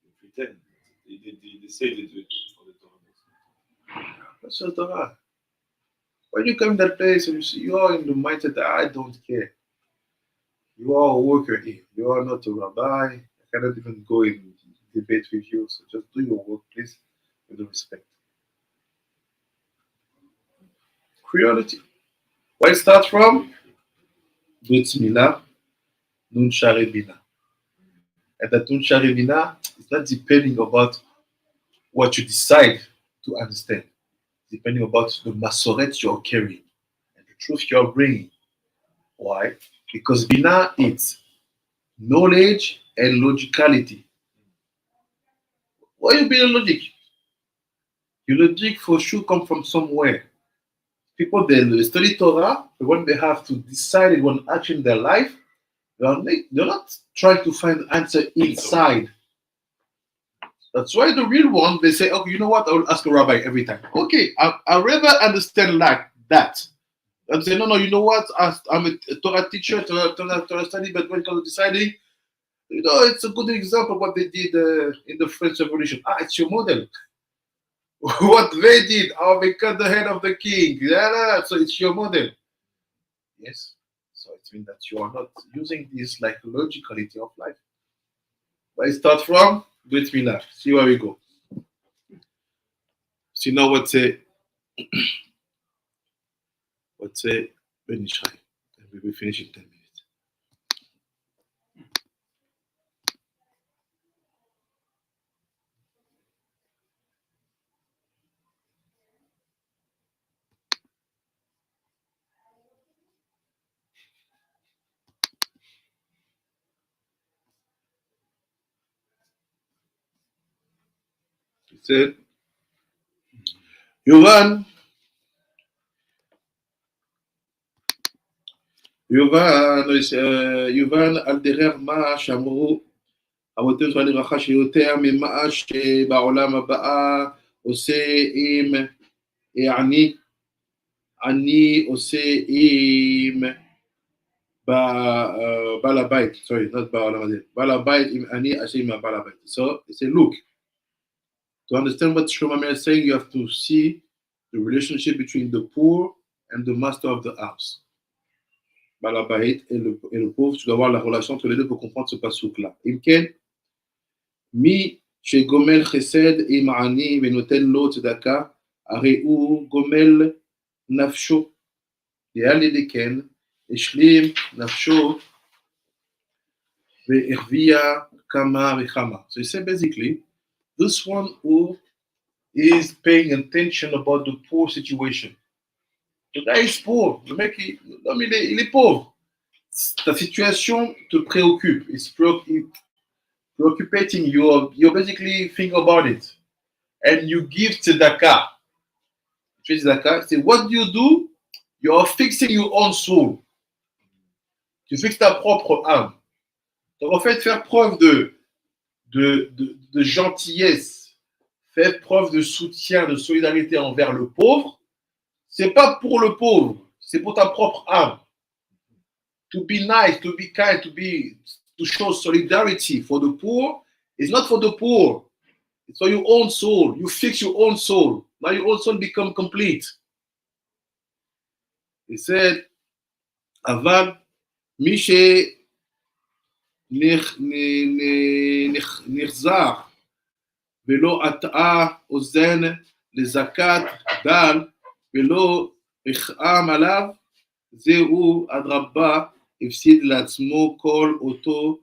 They pretend. They say they do it for the Torah. That's the Torah. When you come in that place and you see you are in the mindset that I don't care. You are a worker here. You are not a rabbi. I cannot even go in debate with you. So just do your work, please, with respect. Curiosity. Where it starts from? Brit Milah, Nun Share Bina. And that Nun Share Bina is not depending about what you decide to understand. It's depending about the masoret you're carrying and the truth you're bringing. Why? Because Bina is knowledge and logicality. Why you build logic? Your logic for sure come from somewhere. People they study Torah, but when they have to decide one action in their life, they're not trying to find the answer inside. That's why the real one, they say, okay, you know what? I will ask a rabbi every time. Okay, I'd rather understand like that. And say, no, you know what? I'm a Torah teacher, Torah study, but when it comes to deciding, it's a good example of what they did in the French Revolution. It's your model. What they did, how they cut the head of the king. So it's your model. Yes. So it means that you are not using this like logicality of life. Where it starts from? Brit Milah. See where we go. See now what's Ben Ishai. And we will finish in 10 minutes. He said, Yuvan על דרך מה שאמרו אבותינו זכרם לברכה שיותר ממה שבעולם הבא עושה עם אני עושה עם בעל הבית, sorry, not בעולם הזה, בעל הבית אם אני עושה עם בעל הבית. So they say, look, to understand what Shlomo Amelech is saying, you have to see the relationship between the poor and the master of the house. Balabait et le pauvre, tu dois voir la relation entre les deux pour comprendre ce passouk-là. Imken, mi chez Gomel Chesed et Ma'ani venoten lo tzedaka, areu Gomel nafsho, et alideken, eshlim nafsho, ve'ervia kama v'chama. So he said basically, this one who is paying attention about the poor situation. Le gars est pauvre. Le mec, l'homme, il est pauvre. Ta situation te préoccupe. It's preoccupating you. You're basically think about it. And you give tzedakah. C'est what do? You are fixing your own soul. Tu fixes ta propre âme. Donc en fait, faire preuve de gentillesse, faire preuve de soutien, de solidarité envers le pauvre, c'est pas pour le pauvre, c'est pour ta propre âme. To be nice, to be kind, to show solidarity for the poor is not for the poor. It's for your own soul. You fix your own soul. Now your own soul become complete. He said, Aval, Mishe נחזר ולא עטאה אוזן לזכת דל ולא הכאם עליו, זהו אדרבה, הפסיד לעצמו כל אותו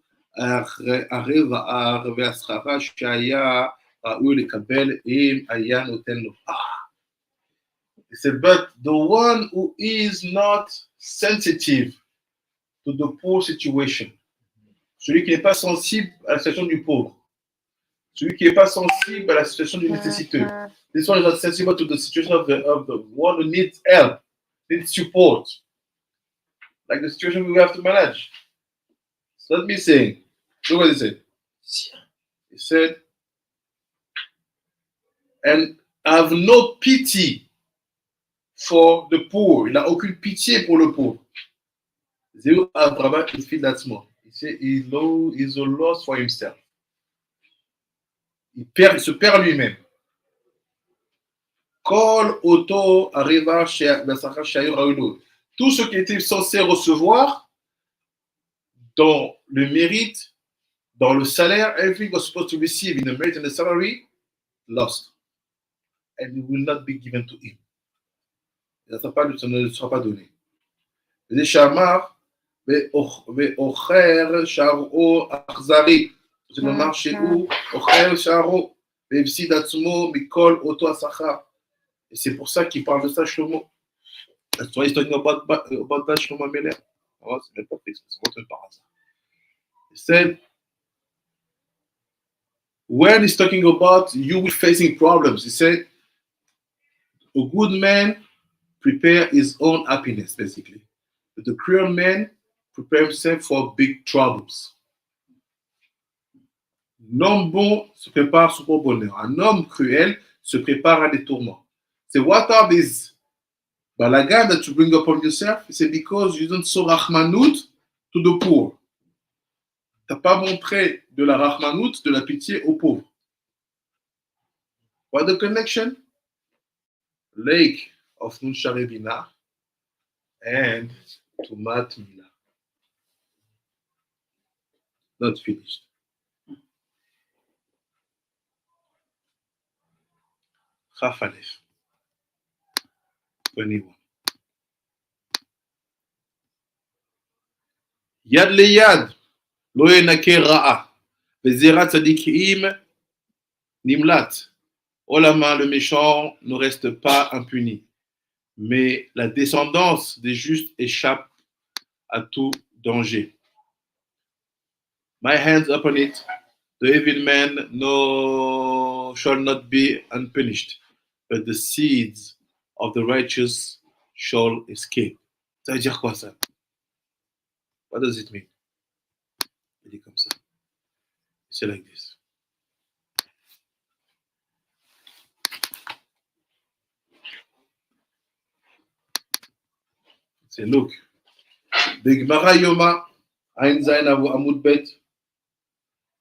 הרבע והשכרה שהיה ראוי לקבל אם היה נותן לו. He said, but the one who is not sensitive to the poor situation, celui qui n'est pas sensible à la situation du pauvre, celui qui n'est pas sensible à la situation du nécessiteux. This one is not sensible to the situation of the one who needs help, needs support, like the situation we have to manage. It's not me saying. Look what he said. He said, and have no pity for the poor. Il n'a aucune pitié pour le pauvre. Zéro Abraham, il fait l'atsmo. Il sait, he's a loss for himself. Il se perd lui-même. Kol auto arriva chez tout ce qui était censé recevoir dans le mérite, dans le salaire, everything was supposed to receive in the merit and the salary, lost. And it will not be given to him. Ça ne sera pas donné. Les chamar, ואוכר שערו אכזרי. זה לומר שהוא אוכר שערו, והפסיד עצמו מכל אותו השכר. Et c'est pour ça qu'il parle de ça, Shlomo. La story is talking about that, Shlomo Meler. Oh, c'est même pas fait, c'est votre par hasard. He said, when he's talking about you facing problems, he said, a good man prepare his own happiness, basically. But the cruel man prepare himself for big troubles. L'homme bon se prépare son propre bonheur. Un homme cruel se prépare à des tourments. So what are these balagan that you bring upon yourself? It's because you don't show rahmanut to the poor. Tu n'as pas montré de la rahmanut, de la pitié aux pauvres. What the connection? Lake of Nun Sharebina and Tumat Mila. Not finished. Chaf Aleph 21. Yad leyad lo yenake ra'a vezera tzadikim nimlat. Olama, le méchant ne reste pas impuni, mais la descendance des justes échappe à tout danger. My hands upon it, the evil man shall not be unpunished, but the seeds of the righteous shall escape. Ça veut dire quoi ça? What does it mean? Il dit comme ça. C'est like this. C'est look. Bigmara Yoma, Ein Zain Avu Amud Bet,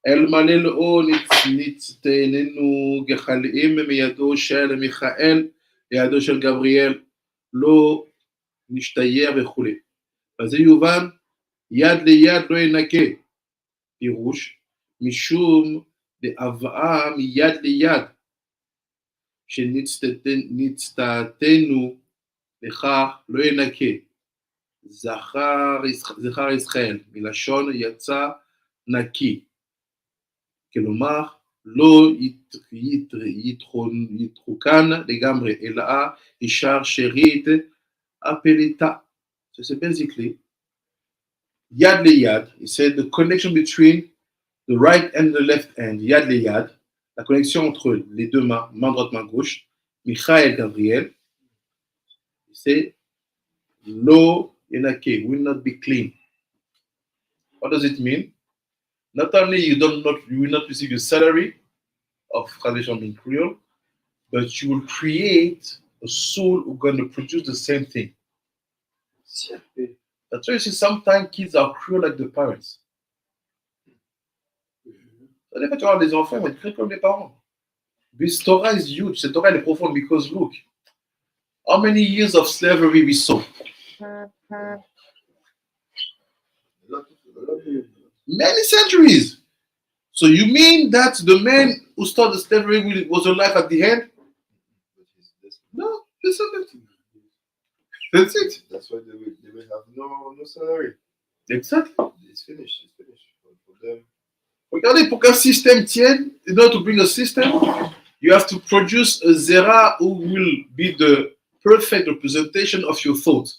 El Manel O Nitztenenu Gechalim Miyado Shel Michael, Yado Shel Gabriel, Lo Nishtayer Vechule. Vas-y, Yuvan, Yad le Yad Lo Enake, Pirouche, Mishum de Ava Miyad le Yad, Shenitztatenu Lecha Lo Enake. זכר ישראל, מלשון יצא נקי. כלומר, לא יתרוקן לגמרי, אלא יישאר שארית הפליטה. So it's basically, yad liyad, he said the connection between the right and the left hand, yad liyad, la connexion entre les deux mains, main droite, main gauche, Michael, Gabriel, he said, lo yenake, will not be clean. What does it mean? Not only you will not receive your salary of translation being cruel, but you will create a soul who's going to produce the same thing. That's why you see sometimes kids are cruel like the parents. Ça dépend, tu vois, les enfants vont être cruels comme les parents. This Torah is huge. Cette Torah elle est profonde because look, how many years of slavery we saw? Many centuries. So you mean that the man who started slavery was alive at the end? No, that's not it. That's it. That's why they will have no salary. Exactly. It's finished. For them. Regardez, pour qu'un système tienne, in order to bring a system, you have to produce a zera who will be the perfect representation of your thought.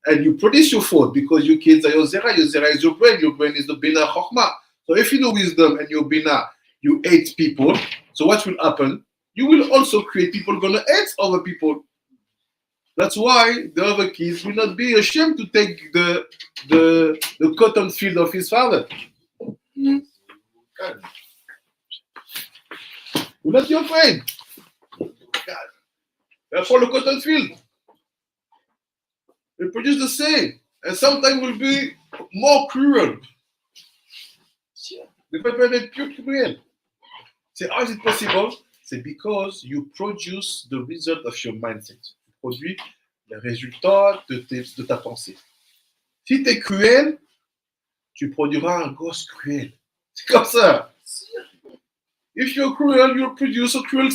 And you produce your thought because your kids are your zera is your brain is the bina chokhmah. So if you know wisdom and your bina, you hate people, so what will happen? You will also create people going to hate other people. That's why the other kids will not be ashamed to take the cotton field of his father. Will not be afraid. Therefore, the cotton field. They produce the same, and sometimes will be more cruel. They peuvent être plus cruel. So how is it possible? C'est because you produce the result of your mindset. Tu produis le résultat de ta pensée. Si tu es cruel, tu produiras un gosse cruel. C'est comme ça. If you're cruel, you'll produce a cruel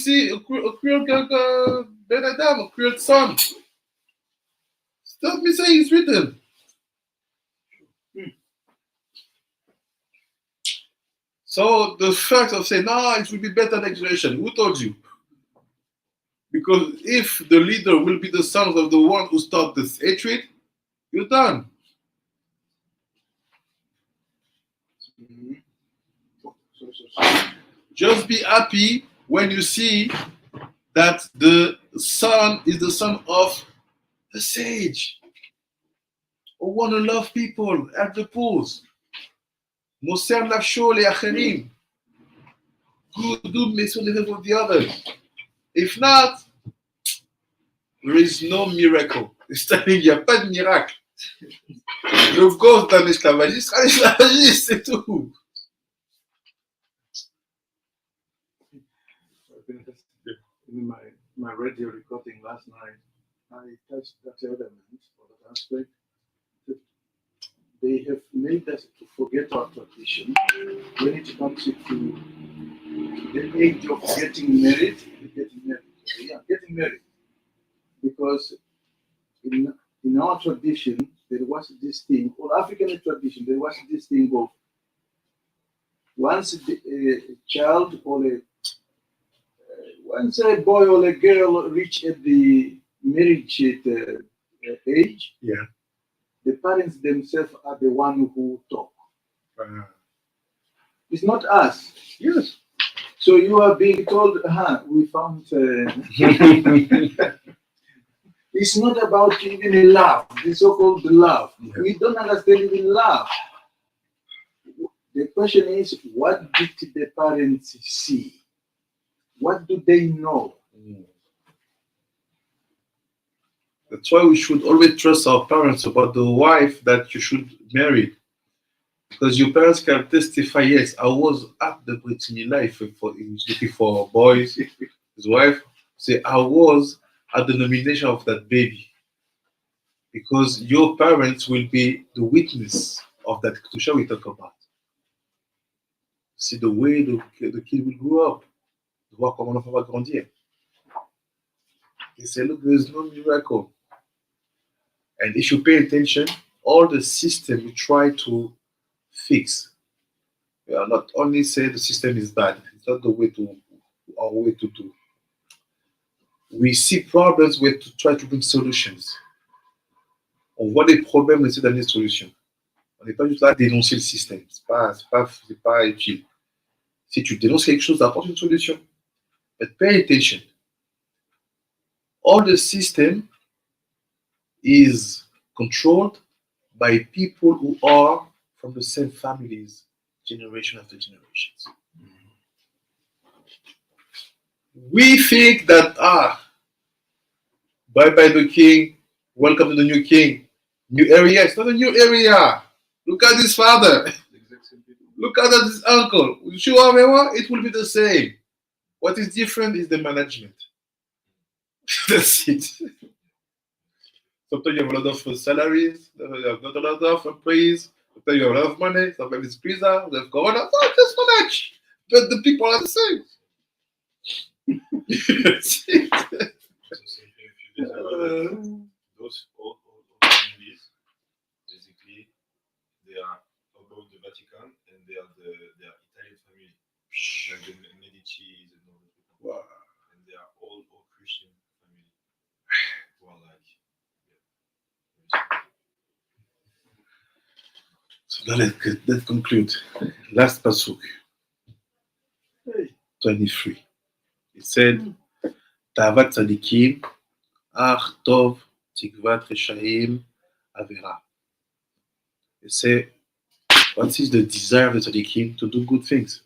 Ben Adam, a cruel son. Stop me saying it's written. So the fact of saying, it will be better next generation, who told you? Because if the leader will be the sons of the one who started this hatred, you're done. Just be happy when you see that the son is the son of the sage who want to love people, help the poor. Moser nafsho le'acherim. Do mesonev of the others. If not, there is no miracle. C'est il n'y a pas de miracle. Le gosse d'un esclavagiste sera l'esclavagiste, c'est tout. In my radio recording last night, I touched that element or that aspect that they have made us to forget our tradition when it comes to the age of getting married. Getting married. Because in our tradition, there was this thing, or African tradition, there was this thing of once a child or once a boy or a girl reach at the marriage age, the parents themselves are the one who talk. It's not us. Yes. So you are being told, we found. It's not about even a love, the so-called love. Yeah. We don't understand even love. The question is, what did the parents see? What do they know? That's why we should always trust our parents about the wife that you should marry. Because your parents can testify, yes, I was at the Brit Milah looking for boys, his wife, say, I was at the nomination of that baby. Because your parents will be the witness of that Kedusha we talk about. See the way the kid will grow up. Voir comment l'enfant va grandir. They say, look, there is no miracle. And if you pay attention, all the system we try to fix. We are not only say the system is bad. It's not the way to our way to do. We see problems, we have to try to bring solutions. On voit des problèmes, on essaie d'amener des solutions. On n'est pas juste là à dénoncer le système. C'est pas utile. Si tu dénonces quelque chose, apporte une solution. But pay attention. All the system is controlled by people who are from the same families, generation after generations. We think that, bye bye the king, welcome to the new king, new area. It's not a new area. Look at his father. Look at his uncle. It will be the same. What is different is the management. That's it. Sometimes you have a lot of salaries, you have not a lot of employees, sometimes you have a lot of money, sometimes it's pizza, there's corona, so just manage. But the people are the same. That's it. Those old families, basically, they are above the Vatican and they are Italian family, like the Medici and all those people. Wow. And they are all Christian family who are like, So now let's conclude. Last pasuk, 23. It said, Tavat tzadikim, ach tov, tikvat reshaim, avera. It said, what is the desire of the tzadikim? To do good things.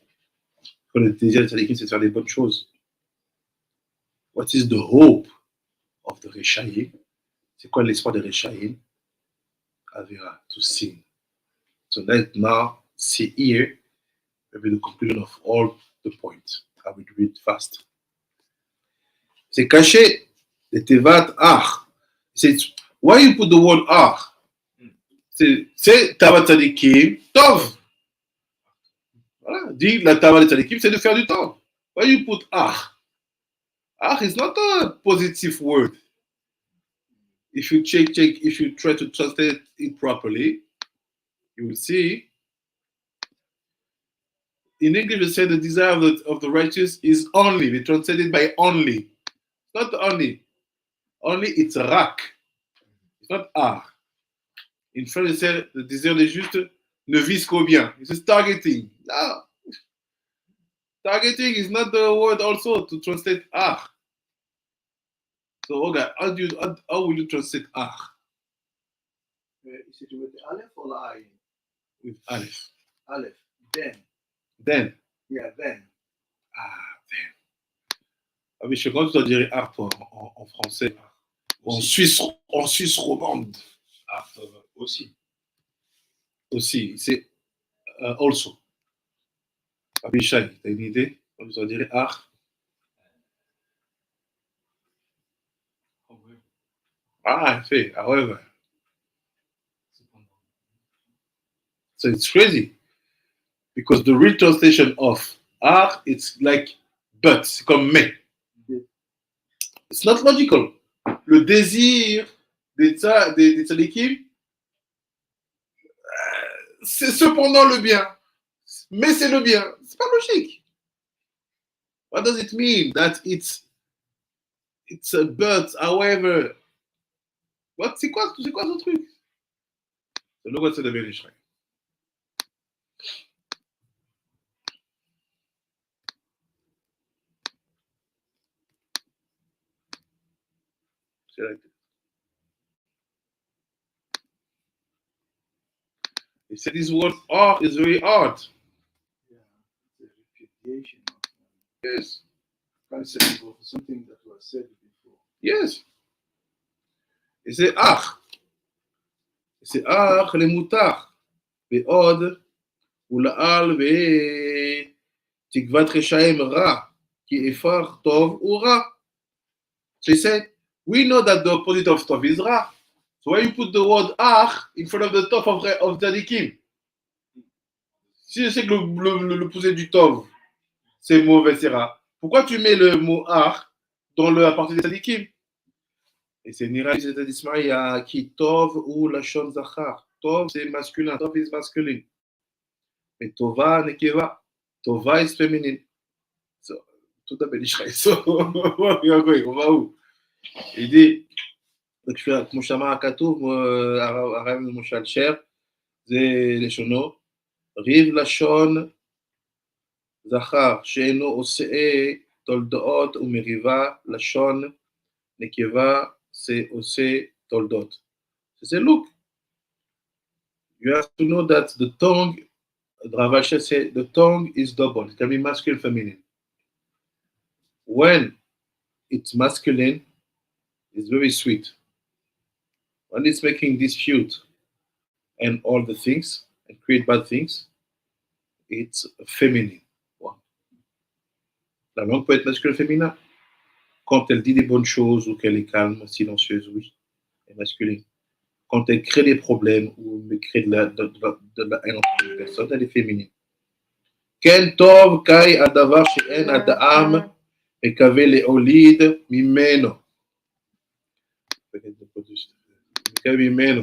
Quand le désir des tzadikim, c'est de faire des bonnes choses. What is the hope of the reshaim? C'est quoi l'espoir des reshaim? Avera, to sin. So now, see here, maybe the conclusion of all the points. I will read fast. C'est caché, le tevat ach. C'est why you put the word ach? C'est tavat tzadikim tov. Voilà, dit la tavat tzadikim, c'est de faire du tov. Why you put ach? Ach is not a positive word. If you check, if you try to translate it properly, you will see. In English, they say the desire of the righteous is only. They translate it by only. Not only. Only it's rak. It's not ar. In French, they say the desire des justes ne vise qu'au bien. It's targeting. No. Targeting is not the word also to translate ar. So, okay, how will you translate ar? Is it with Aleph or Ayin? With Aleph. Aleph. Then. Yeah, then. Then. Ah oui, je sais quand tu dois dire art en français. En Suisse romande. art aussi. Aussi, c'est also. Abishai, t'as une idée? Quand tu dois dire art. Fait, however. So it's crazy. Because the real translation of art, it's like but, c'est comme mais. It's not logical. Le désir des tzadikim, c'est cependant le bien. Mais c'est le bien. C'est pas logique. What does it mean that it's a but, however? C'est quoi ce truc? C'est le c'est de Mishlei. C'est like that. He said this word art is very hard. Yeah, it's a repudiation of Yes. concept of something that was said before. Yes. Et c'est ach. C'est ach le mutar. ועוד, ולעל ותקוות רשעים רע, כי הפך טוב הוא רע. So he said, we know that the opposite of tov is ra. So why you put the word ach in front of the top of tzadikim? Si je sais que l'opposé du tov, c'est mauvais, c'est ra. Pourquoi tu mets le mot ach dans la partie des tzadikim? Et c'est Nira, c'est d'Ismaïa qui tov ou la shon zachar. Tov, c'est masculin. Tov is masculine. Mais Tova, Nekeva. Tova is feminine. So, tout à fait différent. So, on va où? Il dit, כמו שאמר הכתוב, הרב למשל שר, זה לשונו, ריב לשון זכר שאינו עושה תולדות ומריבה לשון נקבה שעושה תולדות. זה look. You have to know that the tongue, Rav Asher said, the tongue is double. It can be masculine, feminine. When it's masculine, it's very sweet. When it's making dispute and all the things and create bad things, it's feminine. Wow. La langue peut être masculine ou féminin. Quand elle dit des bonnes choses ou qu'elle est calme, silencieuse, oui, elle est masculine. Quand elle crée des problèmes ou crée de la haine entre les personnes, elle est féminine. Ken tov kai adavar she'en adam מקווה להוליד ממנו. מקווה ממנו.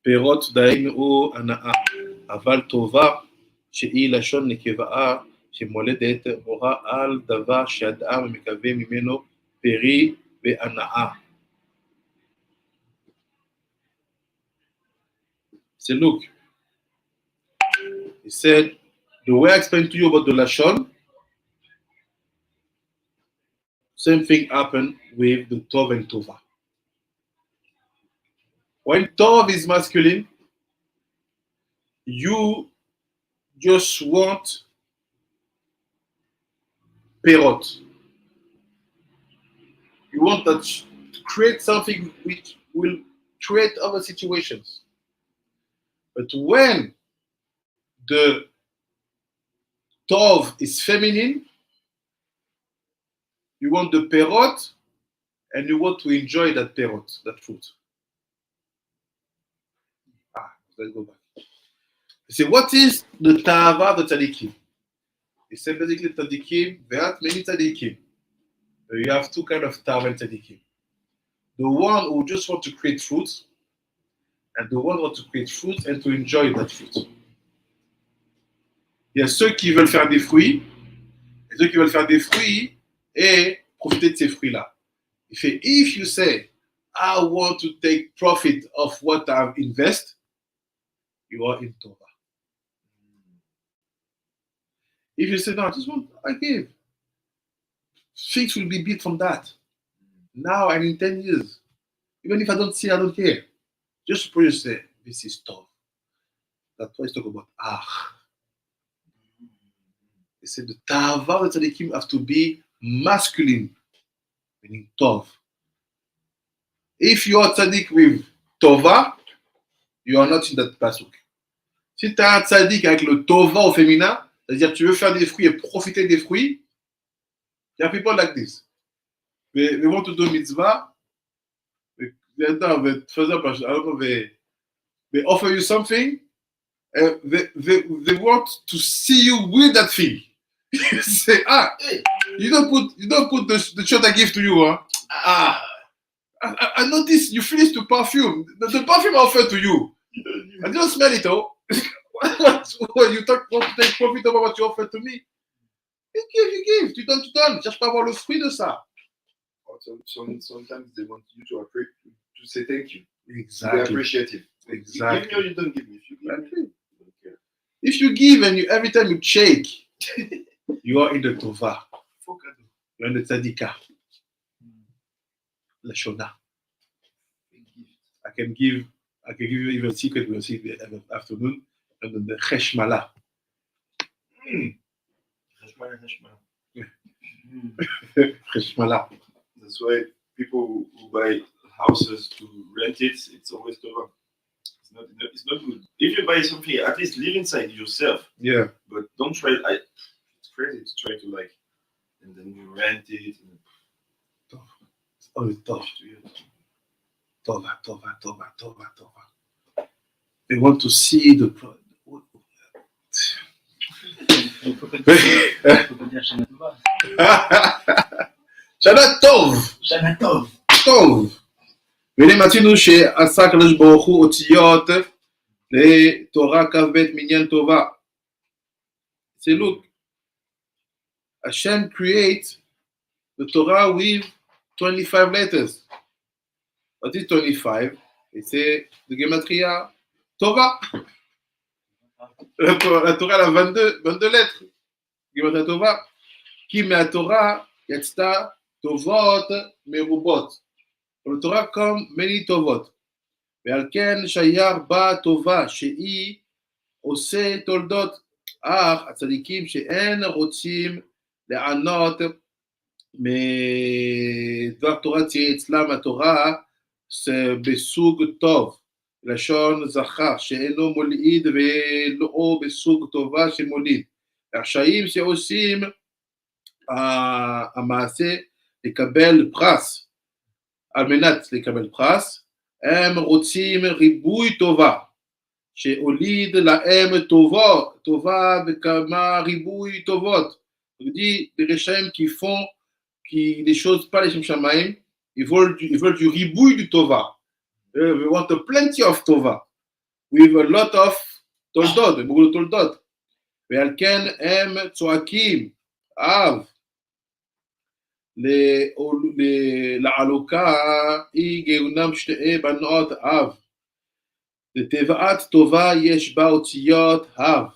פירות דהיינו הנאה, אבל טובה שהיא לשון נקבה שמולדת מורה על דבר שאדם מקווה ממנו פרי והנאה. So look, he said, the way I explained to you about the Lashon, same thing happened with the Tov and Tova. When Tov is masculine, you just want perot. You want that to create something which will create other situations. But when the Tov is feminine, you want the perot and you want to enjoy that perot, that fruit. Let's go back. You say, what is the Ta'ava of the Tzadikim? He said basically Tzadikim, there are many Tzadikim. But you have two kinds of Ta'ava and Tzadikim. The one who just want to create fruit, and the one who wants to create fruit and to enjoy that fruit. Il y a ceux qui veulent faire des fruits, et ceux qui veulent faire des fruits et profiter de ces fruits-là. Il fait, if you say, I want to take profit of what I've invested, you are in Tova. If you say, no, I just want, I give. Things will be built from that. Now and in 10 years. Even if I don't see, I don't care. Just suppose you say, this is Tov. That's why he's talking about He said the Ta'ava of the Tzadikim have to be masculine, meaning Tov. If you are Tzadik with Tova, you are not in that pasuk. Si tu as un Tzadik avec le Tova au féminin, c'est-à-dire tu veux faire des fruits et profiter des fruits, there are people like this. They want to do mitzvah, they offer you something, they want to see you with that thing. You say, hey, you don't put the shirt I give to you, huh? I noticed you finished the perfume. The perfume I offered to you. I didn't smell it, oh. What you want to take profit over what you offered to me? You give. Tu donnes. Cherche pas à voir le fruit de ça. Sometimes they want you to say thank you. Exactly. They appreciate it. Exactly. You give me or you don't give me. If you give and every time you shake, you are in the Tova. You are in the Tzadika. La Shona. I can give you even a secret we'll see in the afternoon. And the Cheshmala. Cheshmala. That's why people who buy houses to rent it, it's always Tova. It's not good. If you buy something, at least live inside yourself. Yeah. But don't try. It's crazy to try to like, and then you rent it. It's always tough. Tova. They want to see the product. Shana Tov. והנה מצינו שעשה הקדוש ברוך הוא אותיות Le Torah Kavbet Minyan Tova. Say, look, Hashem creates the Torah with 25 letters. What is 25? C'est the Gematria Tova. La Torah a 22 lettres. Gematria Tova. Qui met la Torah, Yatzta, Tovot, Merubot. Le Torah comme many Tovot. ועל כן שייר בה טובה שהיא עושה תולדות אך הצדיקים שאין רוצים לענות מדבר תורה תהיה אצלם התורה בסוג טוב לשון זכר שאינו מוליד ולא בסוג טובה שמוליד הרשעים שעושים המעשה לקבל פרס על מנת לקבל פרס הם רוצים ריבוי טובה, שהוליד להם טובה וכמה ריבוי טובות. On dit les rishayim qui font des choses pas les shem shamayim, ils veulent du riboui du tova. We want a plenty of tova with a lot of toldot, beaucoup de toldot. ועל כן הם צועקים, אב, לעלוקה היא גאונם שתי בנות אב. לטבעת טובה יש בה אותיות אב.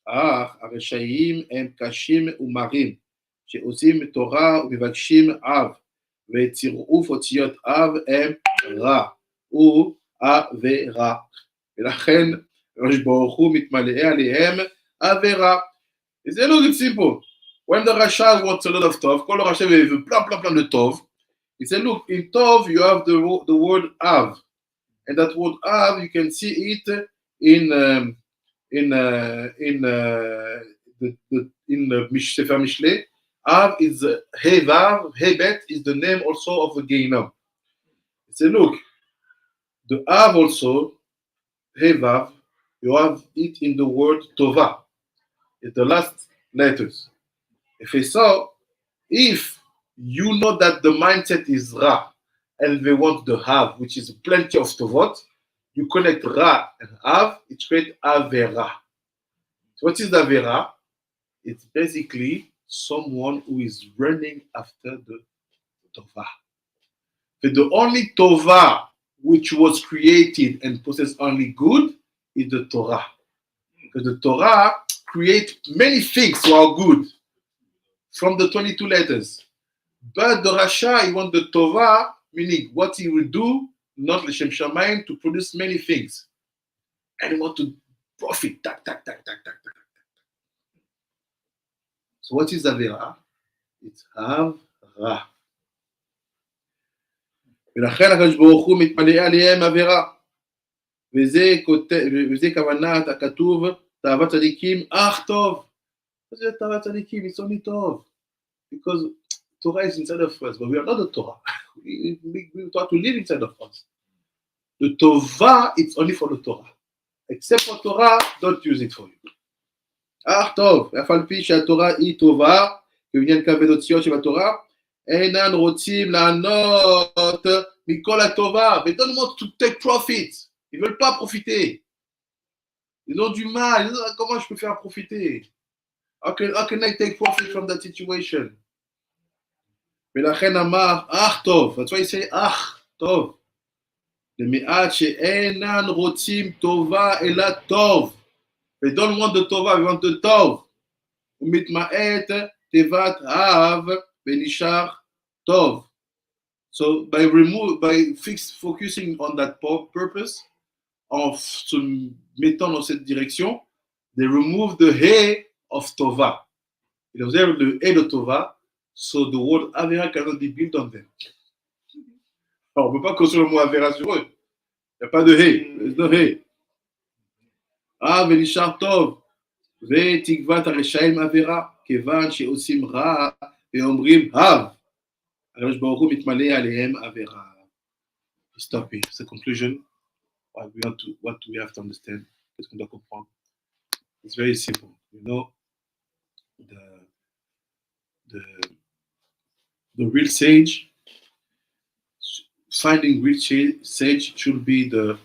אך הרשעים הם קשים ומרים, שעושים תורה ומבקשים אב, וצירוף אותיות אב הם רע, הוא עבירה. ולכן הקדוש ברוך הוא מתמלא עליהם עבירה. זה לא simple. When the Rasha wants a lot of Tov, quand le Rasha veut plein de Tov, he said, look, in Tov you have the word Av. And that word Av, you can see it in Sefer Mishlei. Av is Hevav, Hebet is the name also of the Gehinnom. He said, look, the Av also, Hevav, you have it in the word Tova. It's the last letters. If you know that the mindset is Ra and they want the Hav, which is plenty of Tovot, you connect Ra and Hav, it creates Avera. So what is the Avera? It's basically someone who is running after the Tova. But the only Tova which was created and possesses only good is the Torah. Because the Torah creates many things that are good from the 22 letters. But the Rasha, he wants the Tova, meaning what he will do, not L'Shem Shamayim, to produce many things. And he wants to profit. So what is Avera? It's Havra. ולכן הקדוש ברוך הוא מתמלא עליהם עבירה. וזה כוונת הכתוב, תאוות צדיקים, אך טוב. זה תאוות צדיקים, it's only טוב. Because Torah is inside of us, but we are not the Torah. we try to live inside of us. The Tova, it's only for the Torah. Except for Torah, don't use it for you. אך טוב, אף על פי שהתורה היא טובה, כבניין כבד אותיות שבתורה, אינן רוצים לענות מכל הטובה. They don't want to take profit. Ils ne veulent pas profiter. Ils ont du mal. Ils disent, comment je peux faire profiter? How can I take profit from that situation? ולכן אמר, אך טוב. That's why he say, אך טוב. למעט שאינן רוצים טובה אלא טוב. They don't want the טובה, they want the טוב. ומתמעט תיבת אב ונשאר טוב. So by focusing on that purpose, en se mettant dans cette direction, they remove the he of Tova. Ils observent le he de Tova, so the word Avera cannot be built on them. Alors, on ne peut pas construire le mot Avera sur eux. Il n'y a pas de he. There's no he. ונשאר טוב. ותקוות הרשעים עבירה, כיוון שעושים רע ואומרים הב. הקדוש ברוך הוא מתמלא עליהם עבירה. Stop here. It's a conclusion. What we have to understand. Qu'est-ce qu'on doit comprendre? It's very simple. You know, the real sage, finding real sage should be the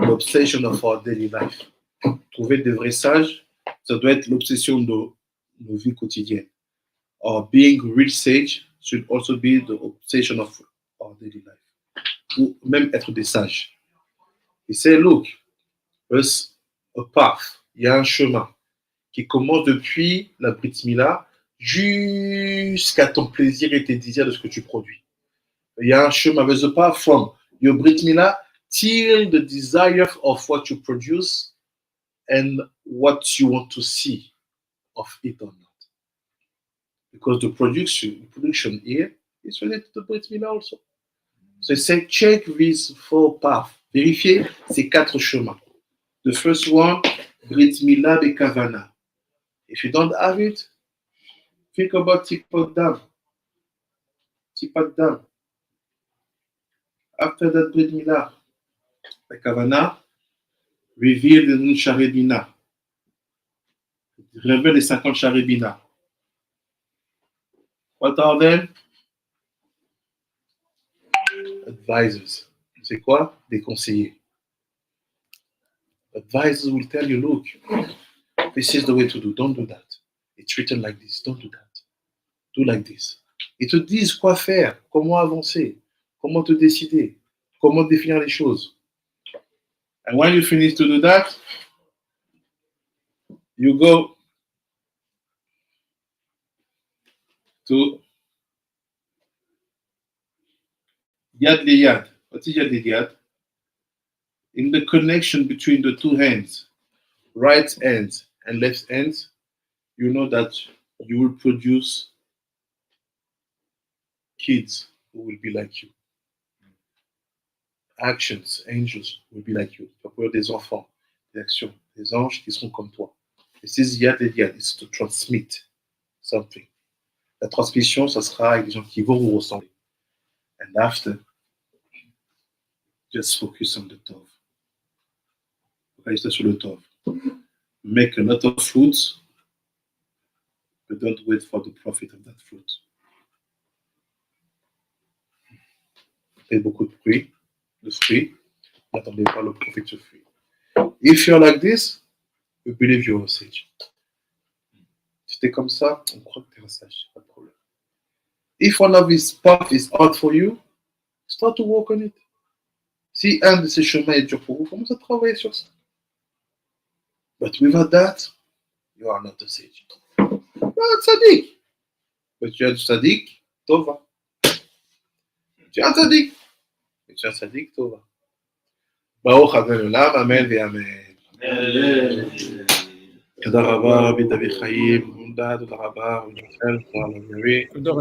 l'obsession of our daily life. Trouver des vrais sages, ça doit être l'obsession de nos vies quotidiennes. Or being real sage should also be the obsession of our daily life. Ou même être des sages. He said, look, there's a path, il y a un chemin qui commence depuis la Brit Mila jusqu'à ton plaisir et tes désirs de ce que tu produis. Il y a un chemin, there's a path from your Brit Mila till the desire of what you produce and what you want to see of it or not. Because the production here is related to the Brit Mila also. So say check these 4 paths. Vérifiez ces 4 chemins. The first one, Brit Mila Bekavana. If you don't have it, think about Tipat Dam. Tipat Dam. After that Brit Mila Bekavana, reveal the Nun Sharebina. Révèle les 50 Sharebina. What are them? Advisors. C'est quoi? Des conseillers. Advisors will tell you, look, this is the way to do. Don't do that. It's written like this. Don't do that. Do like this. Ils te disent quoi faire, comment avancer, comment te décider, comment définir les choses. And when you finish to do that, you go to Yad Liyad. What is Yad Liyad? In the connection between the 2 hands, right hand and left hand, you know that you will produce kids who will be like you. Actions, angels will be like you. Tu vas produire des enfants, des actions, des anges qui seront comme toi. This is Yad Liyad, it's to transmit something. La transmission, ça sera avec des gens qui vont vous ressembler. And after, just focus on the Tov. Focus sur le Tov. Make a lot of fruits, but don't wait for the profit of that fruit. Faites beaucoup de fruits, n'attendez pas le profit de fruit. If you're like this, you believe you're a sage. Si t'es comme ça, on croit que t'es un sage, pas de problème. If one of these paths is hard for you, start to work on it. Si un de ces chemins est dur pour vous, commencez à travailler sur ça. But without that, you are not a sage. You are a tzaddik. But tu es un tzaddik, tova. Tu es un tzaddik. Et tu es un tzaddik, tova. Baruch Adonai Olam, Amen ve'Amen. תודה רבה, רבי דוד חיים, מונדה, תודה רבה, רבי מיכאל, תודה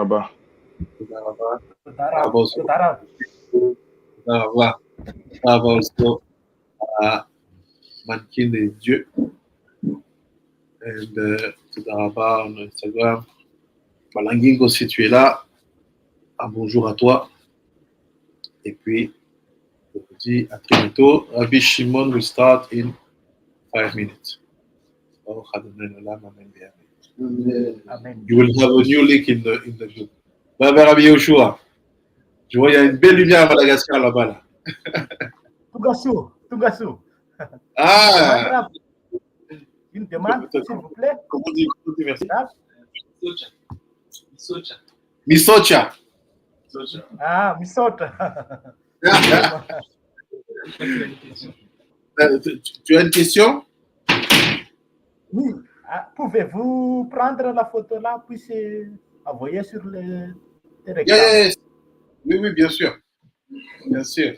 רבה. תודה רבה. Bravo also à Mannequin des Dieux. Et tודה רבה on Instagram. Malangingo, si tu es là, un bonjour à toi. Et puis, je vous dis à très bientôt. Rabbi Shimon will start in 5 minutes. Amen. You will have a new link in the group. Rabbi Yoshua. Je vois, il y a une belle lumière à Madagascar là-bas. Là. Tugasu. Ah! Une demande, s'il vous plaît. Comment on dit merci? Misocha. Misocha. Ah, Misota. Tu as une question? Oui. Pouvez-vous prendre la photo là, puis envoyer sur le Telegram? Yes. Oui, bien sûr. Bien sûr.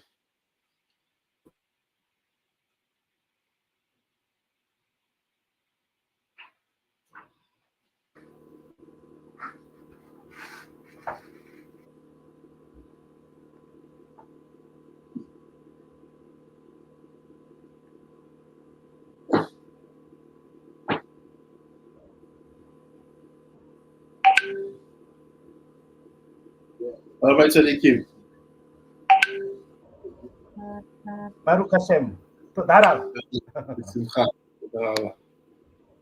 Rabbi Tzadikim. Baruch Hashem. Todara. בשמחה. תודה רבה.